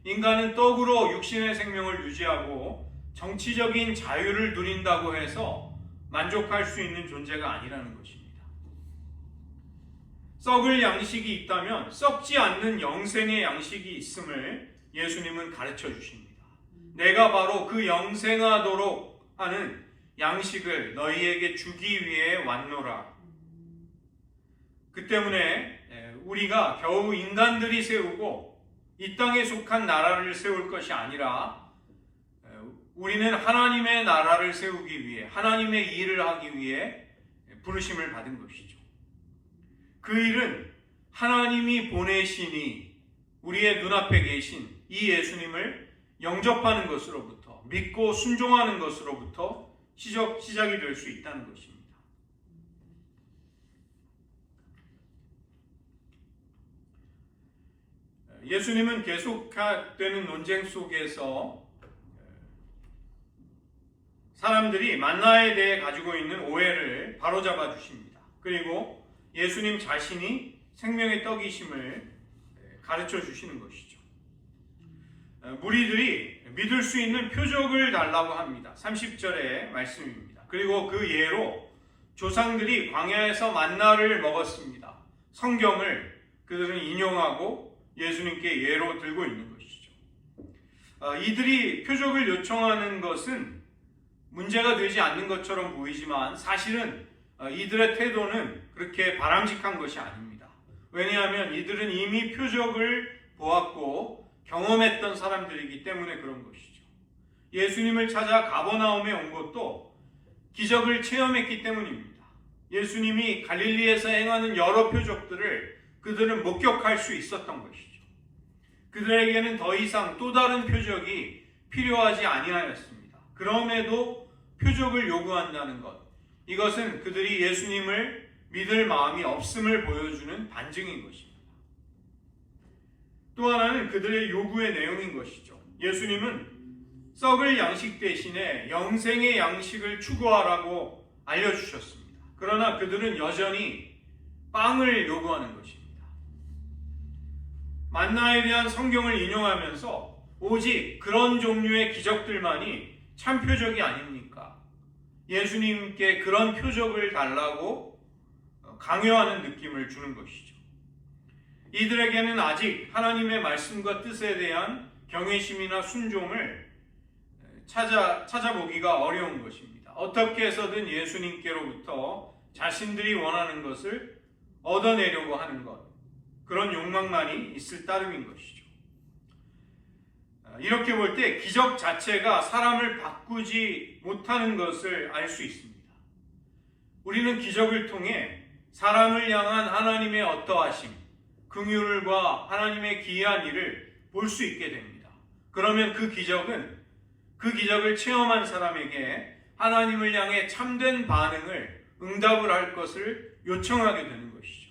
인간은 떡으로 육신의 생명을 유지하고 정치적인 자유를 누린다고 해서 만족할 수 있는 존재가 아니라는 것입니다. 썩을 양식이 있다면 썩지 않는 영생의 양식이 있음을 예수님은 가르쳐 주십니다. 내가 바로 그 영생하도록 하는 양식을 너희에게 주기 위해 왔노라. 그 때문에 우리가 겨우 인간들이 세우고 이 땅에 속한 나라를 세울 것이 아니라 우리는 하나님의 나라를 세우기 위해, 하나님의 일을 하기 위해 부르심을 받은 것이죠. 그 일은 하나님이 보내시니 우리의 눈앞에 계신 이 예수님을 영접하는 것으로부터, 믿고 순종하는 것으로부터 시작이 될 수 있다는 것입니다. 예수님은 계속되는 논쟁 속에서 사람들이 만나에 대해 가지고 있는 오해를 바로잡아 주십니다. 그리고 예수님 자신이 생명의 떡이심을 가르쳐 주시는 것이죠. 무리들이 믿을 수 있는 표적을 달라고 합니다. 30절의 말씀입니다. 그리고 그 예로 조상들이 광야에서 만나를 먹었습니다. 성경을 그들은 인용하고 예수님께 예로 들고 있는 것이죠. 이들이 표적을 요청하는 것은 문제가 되지 않는 것처럼 보이지만 사실은 이들의 태도는 그렇게 바람직한 것이 아닙니다. 왜냐하면 이들은 이미 표적을 보았고 경험했던 사람들이기 때문에 그런 것이죠. 예수님을 찾아 가버나움에 온 것도 기적을 체험했기 때문입니다. 예수님이 갈릴리에서 행하는 여러 표적들을 그들은 목격할 수 있었던 것이죠. 그들에게는 더 이상 또 다른 표적이 필요하지 아니하였습니다. 그럼에도 표적을 요구한다는 것, 이것은 그들이 예수님을 믿을 마음이 없음을 보여주는 반증인 것입니다. 또 하나는 그들의 요구의 내용인 것이죠. 예수님은 썩을 양식 대신에 영생의 양식을 추구하라고 알려주셨습니다. 그러나 그들은 여전히 빵을 요구하는 것입니다. 만나에 대한 성경을 인용하면서 오직 그런 종류의 기적들만이 참 표적이 아닙니까? 예수님께 그런 표적을 달라고 강요하는 느낌을 주는 것이죠. 이들에게는 아직 하나님의 말씀과 뜻에 대한 경외심이나 순종을 찾아보기가 어려운 것입니다. 어떻게 해서든 예수님께로부터 자신들이 원하는 것을 얻어내려고 하는 것, 그런 욕망만이 있을 따름인 것이죠. 이렇게 볼 때 기적 자체가 사람을 바꾸지 못하는 것을 알 수 있습니다. 우리는 기적을 통해 사람을 향한 하나님의 어떠하심, 긍휼과 하나님의 기이한 일을 볼 수 있게 됩니다. 그러면 그 기적을 체험한 사람에게 하나님을 향해 참된 반응을, 응답을 할 것을 요청하게 되는 것이죠.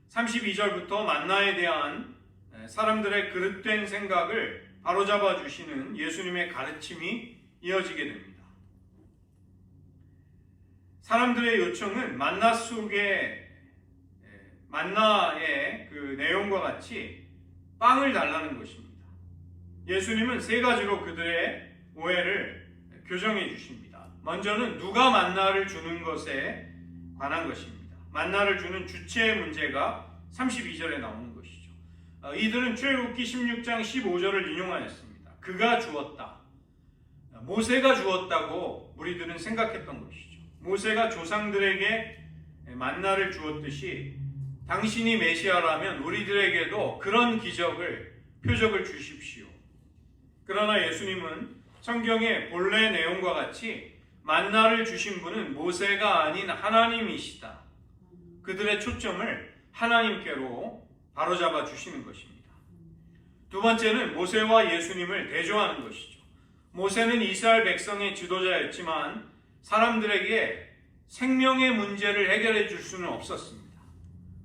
32절부터 만나에 대한 사람들의 그릇된 생각을 바로잡아 주시는 예수님의 가르침이 이어지게 됩니다. 사람들의 요청은 만나의 그 내용과 같이 빵을 달라는 것입니다. 예수님은 세 가지로 그들의 오해를 교정해 주십니다. 먼저는 누가 만나를 주는 것에 관한 것입니다. 만나를 주는 주체의 문제가 32절에 나오는 것이죠. 이들은 출애굽기 16장 15절을 인용하였습니다. 그가 주었다. 모세가 주었다고 무리들은 생각했던 것이죠. 모세가 조상들에게 만나를 주었듯이 당신이 메시아라면 우리들에게도 그런 표적을 주십시오. 그러나 예수님은 성경의 본래 내용과 같이 만나를 주신 분은 모세가 아닌 하나님이시다. 그들의 초점을 하나님께로 바로잡아 주시는 것입니다. 두 번째는 모세와 예수님을 대조하는 것이죠. 모세는 이스라엘 백성의 지도자였지만 사람들에게 생명의 문제를 해결해 줄 수는 없었습니다.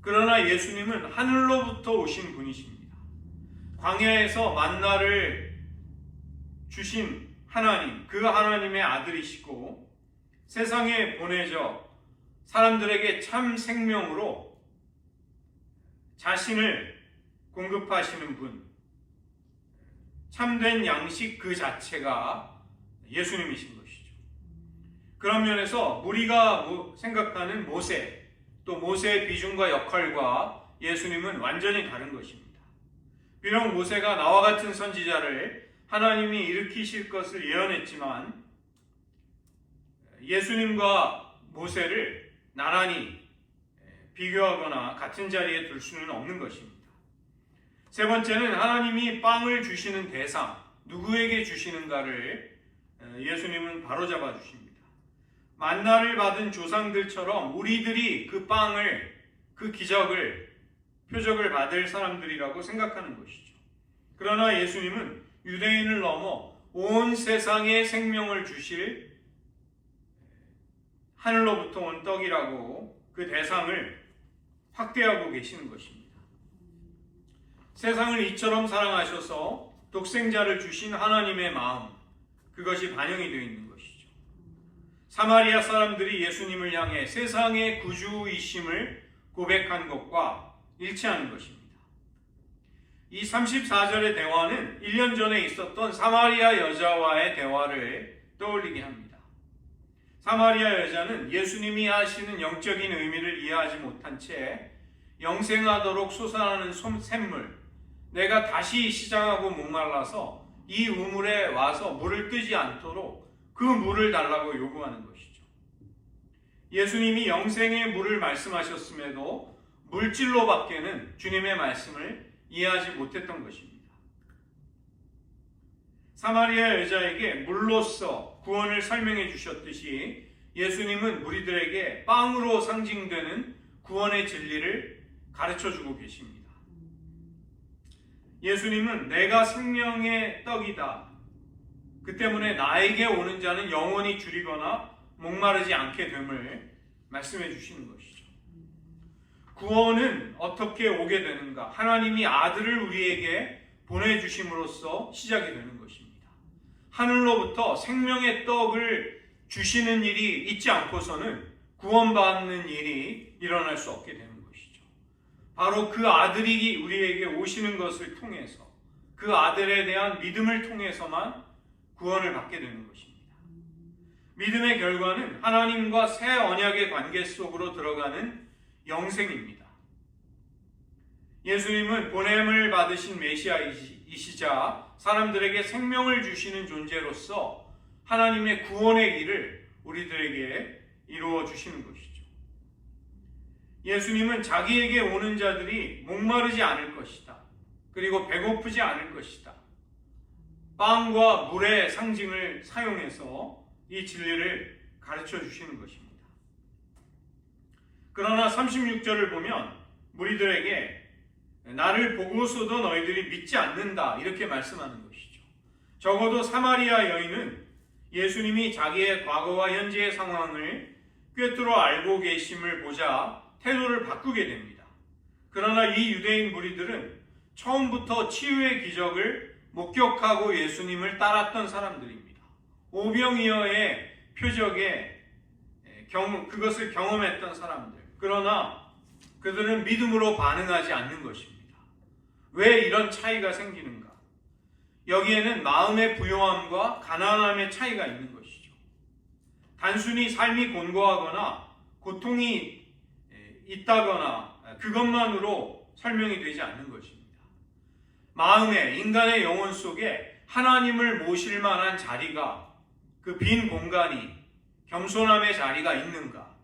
그러나 예수님은 하늘로부터 오신 분이십니다. 광야에서 만나를 주신 하나님, 그 하나님의 아들이시고 세상에 보내져 사람들에게 참 생명으로 자신을 공급하시는 분, 참된 양식 그 자체가 예수님이신 것이죠. 그런 면에서 우리가 생각하는 모세, 또 모세의 비중과 역할과 예수님은 완전히 다른 것입니다. 비록 모세가 나와 같은 선지자를 하나님이 일으키실 것을 예언했지만 예수님과 모세를 나란히 비교하거나 같은 자리에 둘 수는 없는 것입니다. 세 번째는 하나님이 빵을 주시는 대상, 누구에게 주시는가를 예수님은 바로잡아 주십니다. 만나를 받은 조상들처럼 우리들이 그 빵을, 그 기적을, 표적을 받을 사람들이라고 생각하는 것이죠. 그러나 예수님은 유대인을 넘어 온 세상에 생명을 주실 하늘로부터 온 떡이라고 그 대상을 확대하고 계시는 것입니다. 세상을 이처럼 사랑하셔서 독생자를 주신 하나님의 마음, 그것이 반영이 되어 있는 것이죠. 사마리아 사람들이 예수님을 향해 세상의 구주이심을 고백한 것과 일치하는 것입니다. 이 34절의 대화는 1년 전에 있었던 사마리아 여자와의 대화를 떠올리게 합니다. 사마리아 여자는 예수님이 하시는 영적인 의미를 이해하지 못한 채 영생하도록 솟아나는 샘물, 내가 다시 시장하고 목말라서 이 우물에 와서 물을 뜨지 않도록 그 물을 달라고 요구하는 것이죠. 예수님이 영생의 물을 말씀하셨음에도 물질로밖에는 주님의 말씀을 이해하지 못했던 것입니다. 사마리아 여자에게 물로서 구원을 설명해 주셨듯이 예수님은 무리들에게 빵으로 상징되는 구원의 진리를 가르쳐 주고 계십니다. 예수님은 내가 생명의 떡이다. 그 때문에 나에게 오는 자는 영원히 줄이거나 목마르지 않게 됨을 말씀해 주시는 것이죠. 구원은 어떻게 오게 되는가? 하나님이 아들을 우리에게 보내주심으로써 시작이 되는 것입니다. 하늘로부터 생명의 떡을 주시는 일이 있지 않고서는 구원받는 일이 일어날 수 없게 되는 것이죠. 바로 그 아들이 우리에게 오시는 것을 통해서, 그 아들에 대한 믿음을 통해서만 구원을 받게 되는 것입니다. 믿음의 결과는 하나님과 새 언약의 관계 속으로 들어가는 영생입니다. 예수님은 보냄을 받으신 메시아이시자 사람들에게 생명을 주시는 존재로서 하나님의 구원의 일을 우리들에게 이루어 주시는 것이죠. 예수님은 자기에게 오는 자들이 목마르지 않을 것이다. 그리고 배고프지 않을 것이다. 빵과 물의 상징을 사용해서 이 진리를 가르쳐 주시는 것입니다. 그러나 36절을 보면 무리들에게 나를 보고서도 너희들이 믿지 않는다, 이렇게 말씀하는 것이죠. 적어도 사마리아 여인은 예수님이 자기의 과거와 현재의 상황을 꿰뚫어 알고 계심을 보자 태도를 바꾸게 됩니다. 그러나 이 유대인 무리들은 처음부터 치유의 기적을 목격하고 예수님을 따랐던 사람들입니다. 오병이어의 표적에 그것을 경험했던 사람들. 그러나 그들은 믿음으로 반응하지 않는 것입니다. 왜 이런 차이가 생기는가? 여기에는 마음의 부요함과 가난함의 차이가 있는 것이죠. 단순히 삶이 곤고하거나 고통이 있다거나 그것만으로 설명이 되지 않는 것입니다. 마음에, 인간의 영혼 속에 하나님을 모실 만한 자리가, 그 빈 공간이, 겸손함의 자리가 있는가?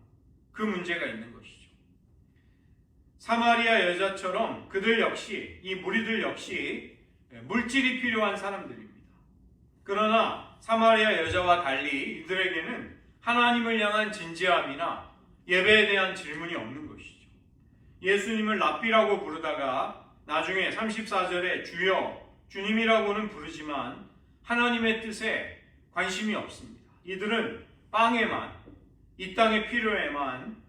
그 문제가 있는 것이죠. 사마리아 여자처럼 그들 역시, 이 무리들 역시 물질이 필요한 사람들입니다. 그러나 사마리아 여자와 달리 이들에게는 하나님을 향한 진지함이나 예배에 대한 질문이 없는 것이죠. 예수님을 랍비라고 부르다가 나중에 34절에 주여, 주님이라고는 부르지만 하나님의 뜻에 관심이 없습니다. 이들은 빵에만, 이 땅의 필요에만,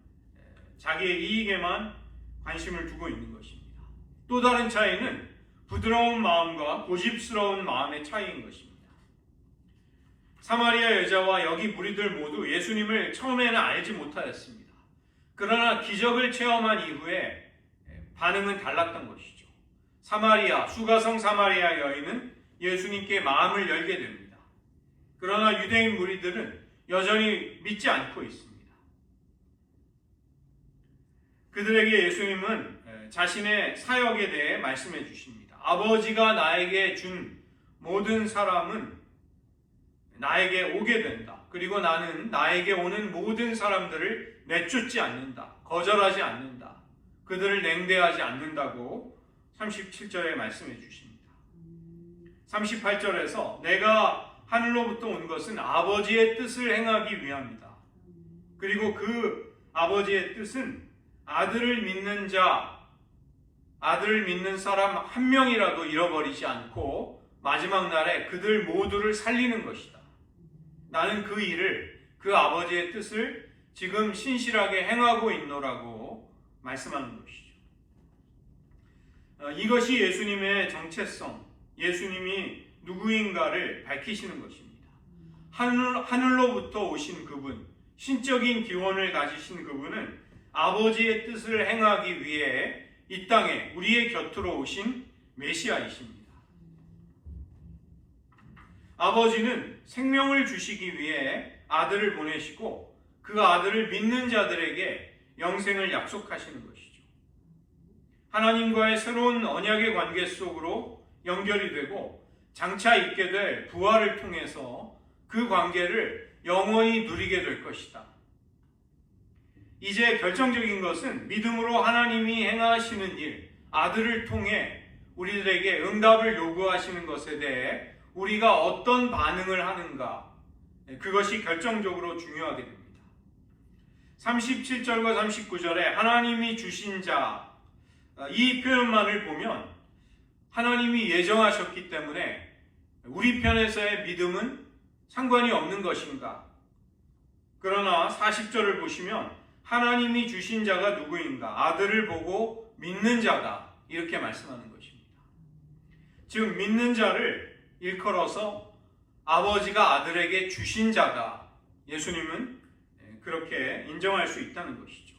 자기의 이익에만 관심을 두고 있는 것입니다. 또 다른 차이는 부드러운 마음과 고집스러운 마음의 차이인 것입니다. 사마리아 여자와 여기 무리들 모두 예수님을 처음에는 알지 못하였습니다. 그러나 기적을 체험한 이후에 반응은 달랐던 것이죠. 수가성 사마리아 여인은 예수님께 마음을 열게 됩니다. 그러나 유대인 무리들은 여전히 믿지 않고 있습니다. 그들에게 예수님은 자신의 사역에 대해 말씀해 주십니다. 아버지가 나에게 준 모든 사람은 나에게 오게 된다. 그리고 나는 나에게 오는 모든 사람들을 내쫓지 않는다. 거절하지 않는다. 그들을 냉대하지 않는다고 37절에 말씀해 주십니다. 38절에서 내가 하늘로부터 온 것은 아버지의 뜻을 행하기 위함이다. 그리고 그 아버지의 뜻은 아들을 믿는 사람 한 명이라도 잃어버리지 않고 마지막 날에 그들 모두를 살리는 것이다. 나는 그 아버지의 뜻을 지금 신실하게 행하고 있노라고 말씀하는 것이죠. 이것이 예수님의 정체성, 예수님이 누구인가를 밝히시는 것입니다. 하늘로부터 오신 그분, 신적인 기원을 가지신 그분은 아버지의 뜻을 행하기 위해 이 땅에 우리의 곁으로 오신 메시아이십니다. 아버지는 생명을 주시기 위해 아들을 보내시고 그 아들을 믿는 자들에게 영생을 약속하시는 것이죠. 하나님과의 새로운 언약의 관계 속으로 연결이 되고 장차 있게 될 부활을 통해서 그 관계를 영원히 누리게 될 것이다. 이제 결정적인 것은 믿음으로 하나님이 행하시는 일, 아들을 통해 우리들에게 응답을 요구하시는 것에 대해 우리가 어떤 반응을 하는가, 그것이 결정적으로 중요하게 됩니다. 37절과 39절에 하나님이 주신 자, 이 표현만을 보면 하나님이 예정하셨기 때문에 우리 편에서의 믿음은 상관이 없는 것인가? 그러나 40절을 보시면 하나님이 주신 자가 누구인가? 아들을 보고 믿는 자다. 이렇게 말씀하는 것입니다. 즉 믿는 자를 일컬어서 아버지가 아들에게 주신 자다. 예수님은 그렇게 인정할 수 있다는 것이죠.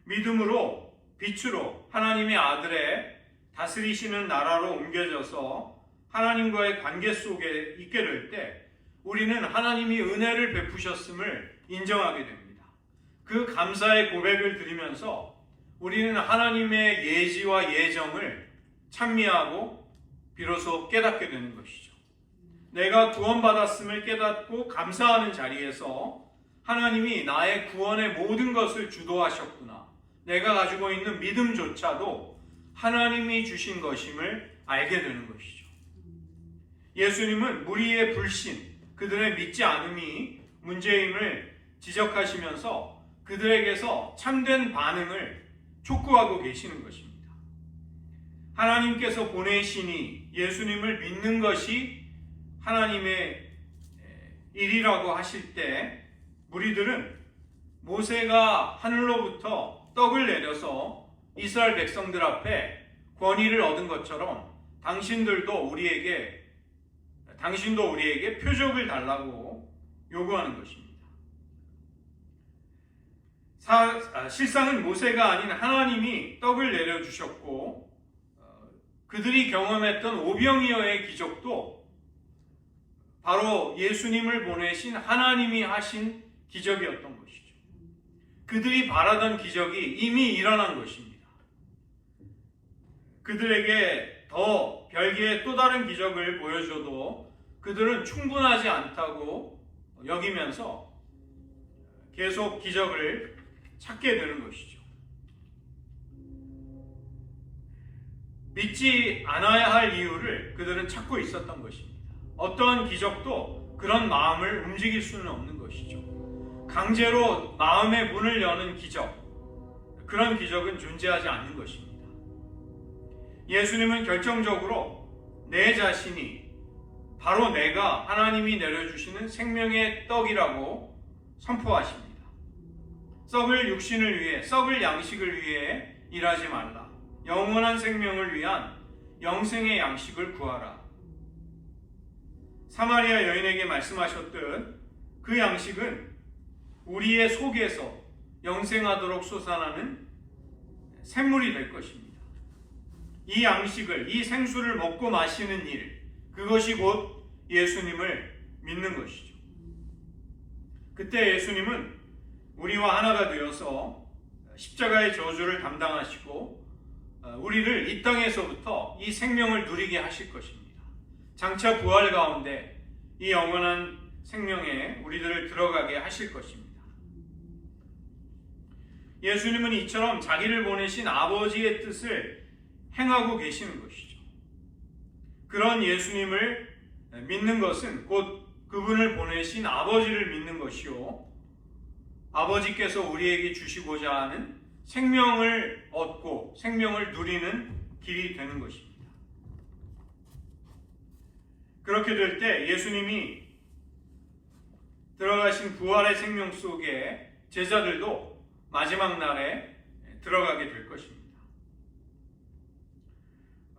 믿음으로 빛으로 하나님의 아들의 다스리시는 나라로 옮겨져서 하나님과의 관계 속에 있게 될 때 우리는 하나님이 은혜를 베푸셨음을 인정하게 됩니다. 그 감사의 고백을 드리면서 우리는 하나님의 예지와 예정을 찬미하고 비로소 깨닫게 되는 것이죠. 내가 구원받았음을 깨닫고 감사하는 자리에서 하나님이 나의 구원의 모든 것을 주도하셨구나. 내가 가지고 있는 믿음조차도 하나님이 주신 것임을 알게 되는 것이죠. 예수님은 무리의 불신, 그들의 믿지 않음이 문제임을 지적하시면서 그들에게서 참된 반응을 촉구하고 계시는 것입니다. 하나님께서 보내시니 예수님을 믿는 것이 하나님의 일이라고 하실 때 무리들은 모세가 하늘로부터 떡을 내려서 이스라엘 백성들 앞에 권위를 얻은 것처럼 당신도 우리에게 표적을 달라고 요구하는 것입니다. 실상은 모세가 아닌 하나님이 떡을 내려주셨고 그들이 경험했던 오병이어의 기적도 바로 예수님을 보내신 하나님이 하신 기적이었던 것이죠. 그들이 바라던 기적이 이미 일어난 것입니다. 그들에게 더 별개의 또 다른 기적을 보여줘도 그들은 충분하지 않다고 여기면서 계속 기적을 찾게 되는 것이죠. 믿지 않아야 할 이유를 그들은 찾고 있었던 것입니다. 어떠한 기적도 그런 마음을 움직일 수는 없는 것이죠. 강제로 마음의 문을 여는 기적, 그런 기적은 존재하지 않는 것입니다. 예수님은 결정적으로 내 자신이 바로 내가 하나님이 내려주시는 생명의 떡이라고 선포하십니다. 썩을 육신을 위해, 썩을 양식을 위해 일하지 말라. 영원한 생명을 위한 영생의 양식을 구하라. 사마리아 여인에게 말씀하셨듯 그 양식은 우리의 속에서 영생하도록 솟아나는 샘물이 될 것입니다. 이 양식을, 이 생수를 먹고 마시는 일, 그것이 곧 예수님을 믿는 것이죠. 그때 예수님은 우리와 하나가 되어서 십자가의 저주를 담당하시고 우리를 이 땅에서부터 이 생명을 누리게 하실 것입니다. 장차 부활 가운데 이 영원한 생명에 우리들을 들어가게 하실 것입니다. 예수님은 이처럼 자기를 보내신 아버지의 뜻을 행하고 계시는 것이죠. 그런 예수님을 믿는 것은 곧 그분을 보내신 아버지를 믿는 것이요, 아버지께서 우리에게 주시고자 하는 생명을 얻고 생명을 누리는 길이 되는 것입니다. 그렇게 될 때 예수님이 들어가신 부활의 생명 속에 제자들도 마지막 날에 들어가게 될 것입니다.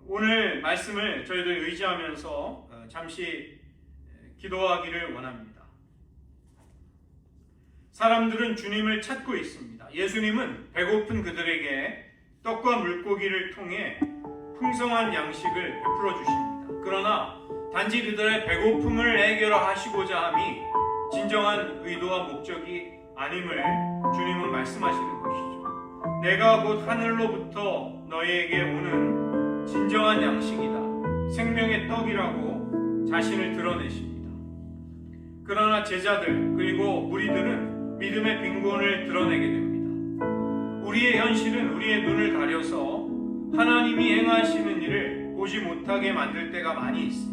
오늘 말씀을 저희들 의지하면서 잠시 기도하기를 원합니다. 사람들은 주님을 찾고 있습니다. 예수님은 배고픈 그들에게 떡과 물고기를 통해 풍성한 양식을 베풀어 주십니다. 그러나 단지 그들의 배고픔을 해결하시고자 함이 진정한 의도와 목적이 아님을 주님은 말씀하시는 것이죠. 내가 곧 하늘로부터 너희에게 오는 진정한 양식이다, 생명의 떡이라고 자신을 드러내십니다. 그러나 제자들 그리고 무리들은 믿음의 빈곤을 드러내게 됩니다. 우리의 현실은 우리의 눈을 가려서 하나님이 행하시는 일을 보지 못하게 만들 때가 많이 있습니다.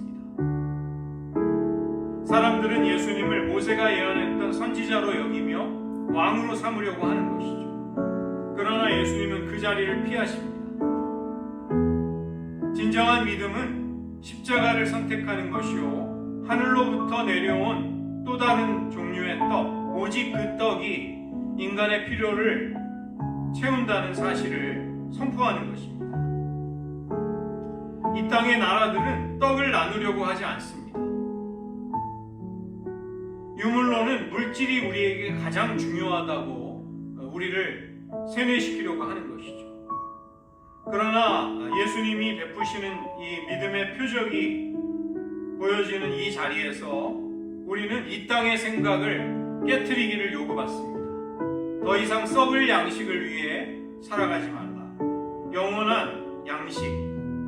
사람들은 예수님을 모세가 예언했던 선지자로 여기며 왕으로 삼으려고 하는 것이죠. 그러나 예수님은 그 자리를 피하십니다. 진정한 믿음은 십자가를 선택하는 것이요, 하늘로부터 내려온 또 다른 종류의 떡, 오직 그 떡이 인간의 필요를 채운다는 사실을 선포하는 것입니다. 이 땅의 나라들은 떡을 나누려고 하지 않습니다. 유물론은 물질이 우리에게 가장 중요하다고 우리를 세뇌시키려고 하는 것이죠. 그러나 예수님이 베푸시는 이 믿음의 표적이 보여지는 이 자리에서 우리는 이 땅의 생각을 깨트리기를 요구받습니다. 더 이상 썩을 양식을 위해 살아가지 말라. 영원한 양식,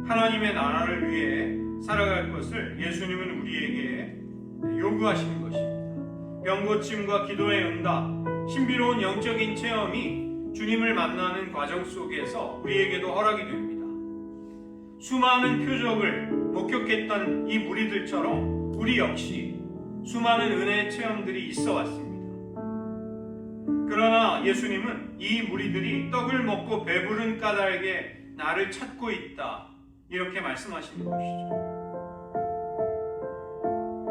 하나님의 나라를 위해 살아갈 것을 예수님은 우리에게 요구하시는 것입니다. 병고침과 기도의 응답, 신비로운 영적인 체험이 주님을 만나는 과정 속에서 우리에게도 허락이 됩니다. 수많은 표적을 목격했던 이 무리들처럼 우리 역시 수많은 은혜의 체험들이 있어 왔습니다. 그러나 예수님은 이 무리들이 떡을 먹고 배부른 까닭에 나를 찾고 있다, 이렇게 말씀하시는 것이죠.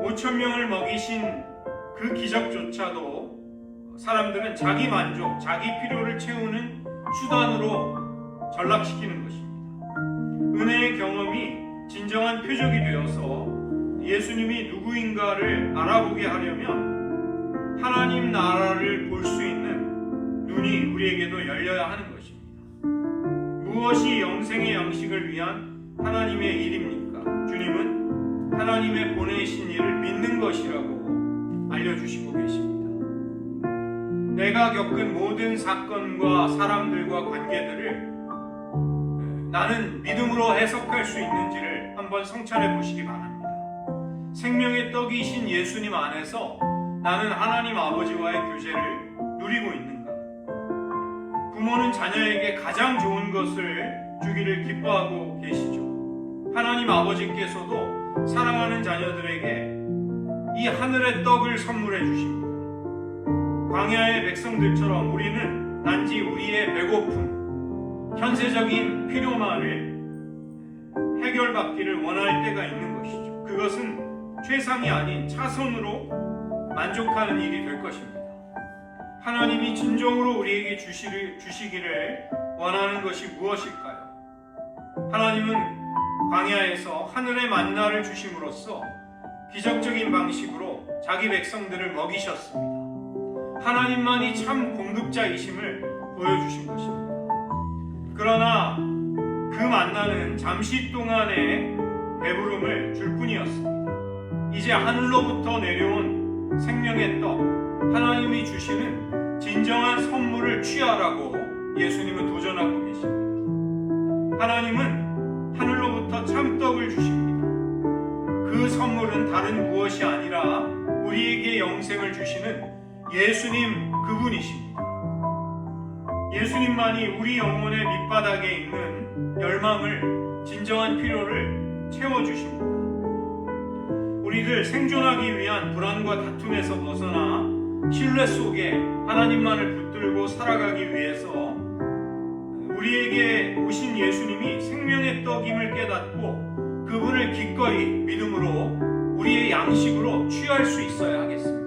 5,000명을 먹이신 그 기적조차도 사람들은 자기 만족, 자기 필요를 채우는 수단으로 전락시키는 것입니다. 은혜의 경험이 진정한 표적이 되어서 예수님이 누구인가를 알아보게 하려면 하나님 나라를 볼 수 있는 눈이 우리에게도 열려야 하는 것입니다. 무엇이 영생의 양식을 위한 하나님의 일입니까? 주님은 하나님의 보내신 일을 믿는 것이라고 알려주시고 계십니다. 내가 겪은 모든 사건과 사람들과 관계들을 나는 믿음으로 해석할 수 있는지를 한번 성찰해 보시기 바랍니다. 생명의 떡이신 예수님 안에서 나는 하나님 아버지와의 교제를 누리고 있는가? 부모는 자녀에게 가장 좋은 것을 주기를 기뻐하고 계시죠. 하나님 아버지께서도 사랑하는 자녀들에게 이 하늘의 떡을 선물해 주십니다. 광야의 백성들처럼 우리는 단지 우리의 배고픔, 현세적인 필요만을 해결받기를 원할 때가 있는 것이죠. 그것은 최상이 아닌 차선으로 만족하는 일이 될 것입니다. 하나님이 진정으로 우리에게 주시기를 원하는 것이 무엇일까요? 하나님은 광야에서 하늘의 만나를 주심으로써 기적적인 방식으로 자기 백성들을 먹이셨습니다. 하나님만이 참 공급자이심을 보여주신 것입니다. 그러나 그 만나는 잠시 동안의 배부름을 줄 뿐이었습니다. 이제 하늘로부터 내려온 생명의 떡, 하나님이 주시는 진정한 선물을 취하라고 예수님은 도전하고 계십니다. 하나님은 하늘로부터 참떡을 주십니다. 그 선물은 다른 무엇이 아니라 우리에게 영생을 주시는 예수님 그분이십니다. 예수님만이 우리 영혼의 밑바닥에 있는 열망을, 진정한 필요를 채워주십니다. 우리를 생존하기 위한 불안과 다툼에서 벗어나 신뢰 속에 하나님만을 붙들고 살아가기 위해서 우리에게 오신 예수님이 생명의 떡임을 깨닫고 그분을 기꺼이 믿음으로 우리의 양식으로 취할 수 있어야 하겠습니다.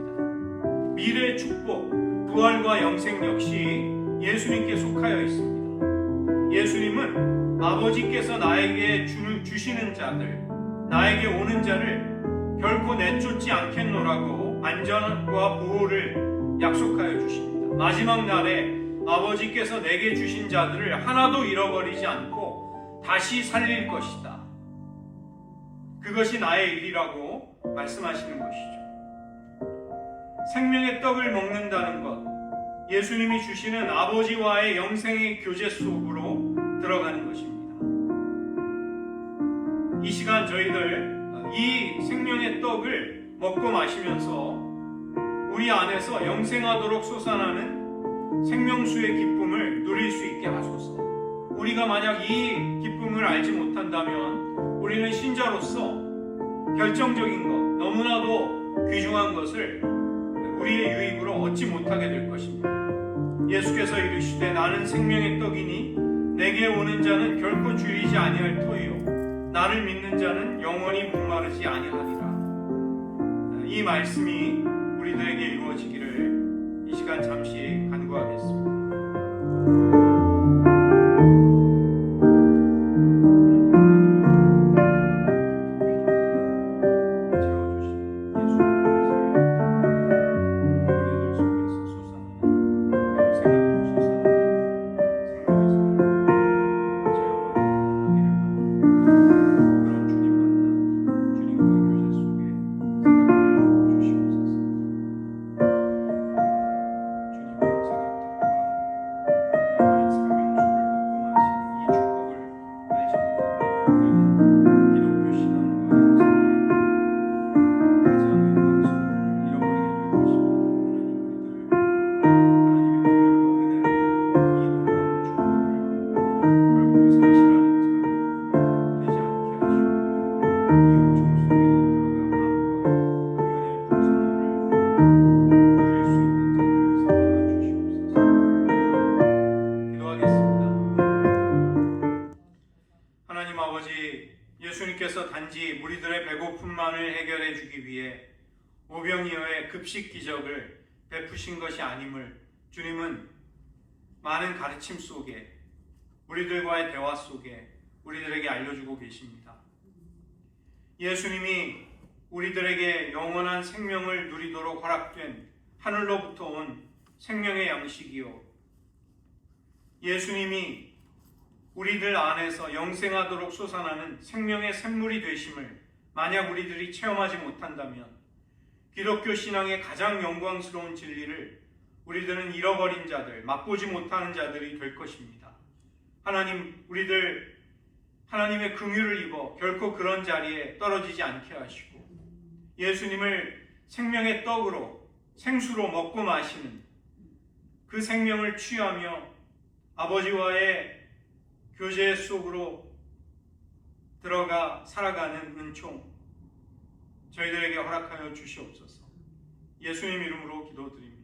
미래의 축복, 부활과 영생 역시 예수님께 속하여 있습니다. 예수님은 아버지께서 나에게 주시는 자들, 나에게 오는 자를 결코 내쫓지 않겠노라고 안전과 보호를 약속하여 주십니다. 마지막 날에 아버지께서 내게 주신 자들을 하나도 잃어버리지 않고 다시 살릴 것이다. 그것이 나의 일이라고 말씀하시는 것이죠. 생명의 떡을 먹는다는 것, 예수님이 주시는 아버지와의 영생의 교제 속으로 들어가는 것입니다. 이 시간 저희들 이 생명의 떡을 먹고 마시면서 우리 안에서 영생하도록 솟아나는 생명수의 기쁨을 누릴 수 있게 하소서. 우리가 만약 이 기쁨을 알지 못한다면 우리는 신자로서 결정적인 것, 너무나도 귀중한 것을 우리의 유익으로 얻지 못하게 될 것입니다. 예수께서 이르시되 나는 생명의 떡이니 내게 오는 자는 결코 줄이지 아니할 터이요 나를 믿는 자는 영원히 목마르지 아니하리라. 이 말씀이 우리들에게 이루어지기를 이 시간 잠시 간구하겠습니다. 예수님께서 단지 무리들의 배고픔만을 해결해 주기 위해 오병이어의 급식 기적을 베푸신 것이 아님을 주님은 많은 가르침 속에, 우리들과의 대화 속에 우리들에게 알려주고 계십니다. 예수님이 우리들에게 영원한 생명을 누리도록 허락된 하늘로부터 온 생명의 양식이요, 예수님이 우리들 안에서 영생하도록 솟아나는 생명의 샘물이 되심을 만약 우리들이 체험하지 못한다면 기독교 신앙의 가장 영광스러운 진리를 우리들은 잃어버린 자들, 맛보지 못하는 자들이 될 것입니다. 하나님, 우리들 하나님의 긍휼을 입어 결코 그런 자리에 떨어지지 않게 하시고 예수님을 생명의 떡으로, 생수로 먹고 마시는 그 생명을 취하며 아버지와의 교제 속으로 들어가 살아가는 은총 저희들에게 허락하여 주시옵소서. 예수님 이름으로 기도드립니다.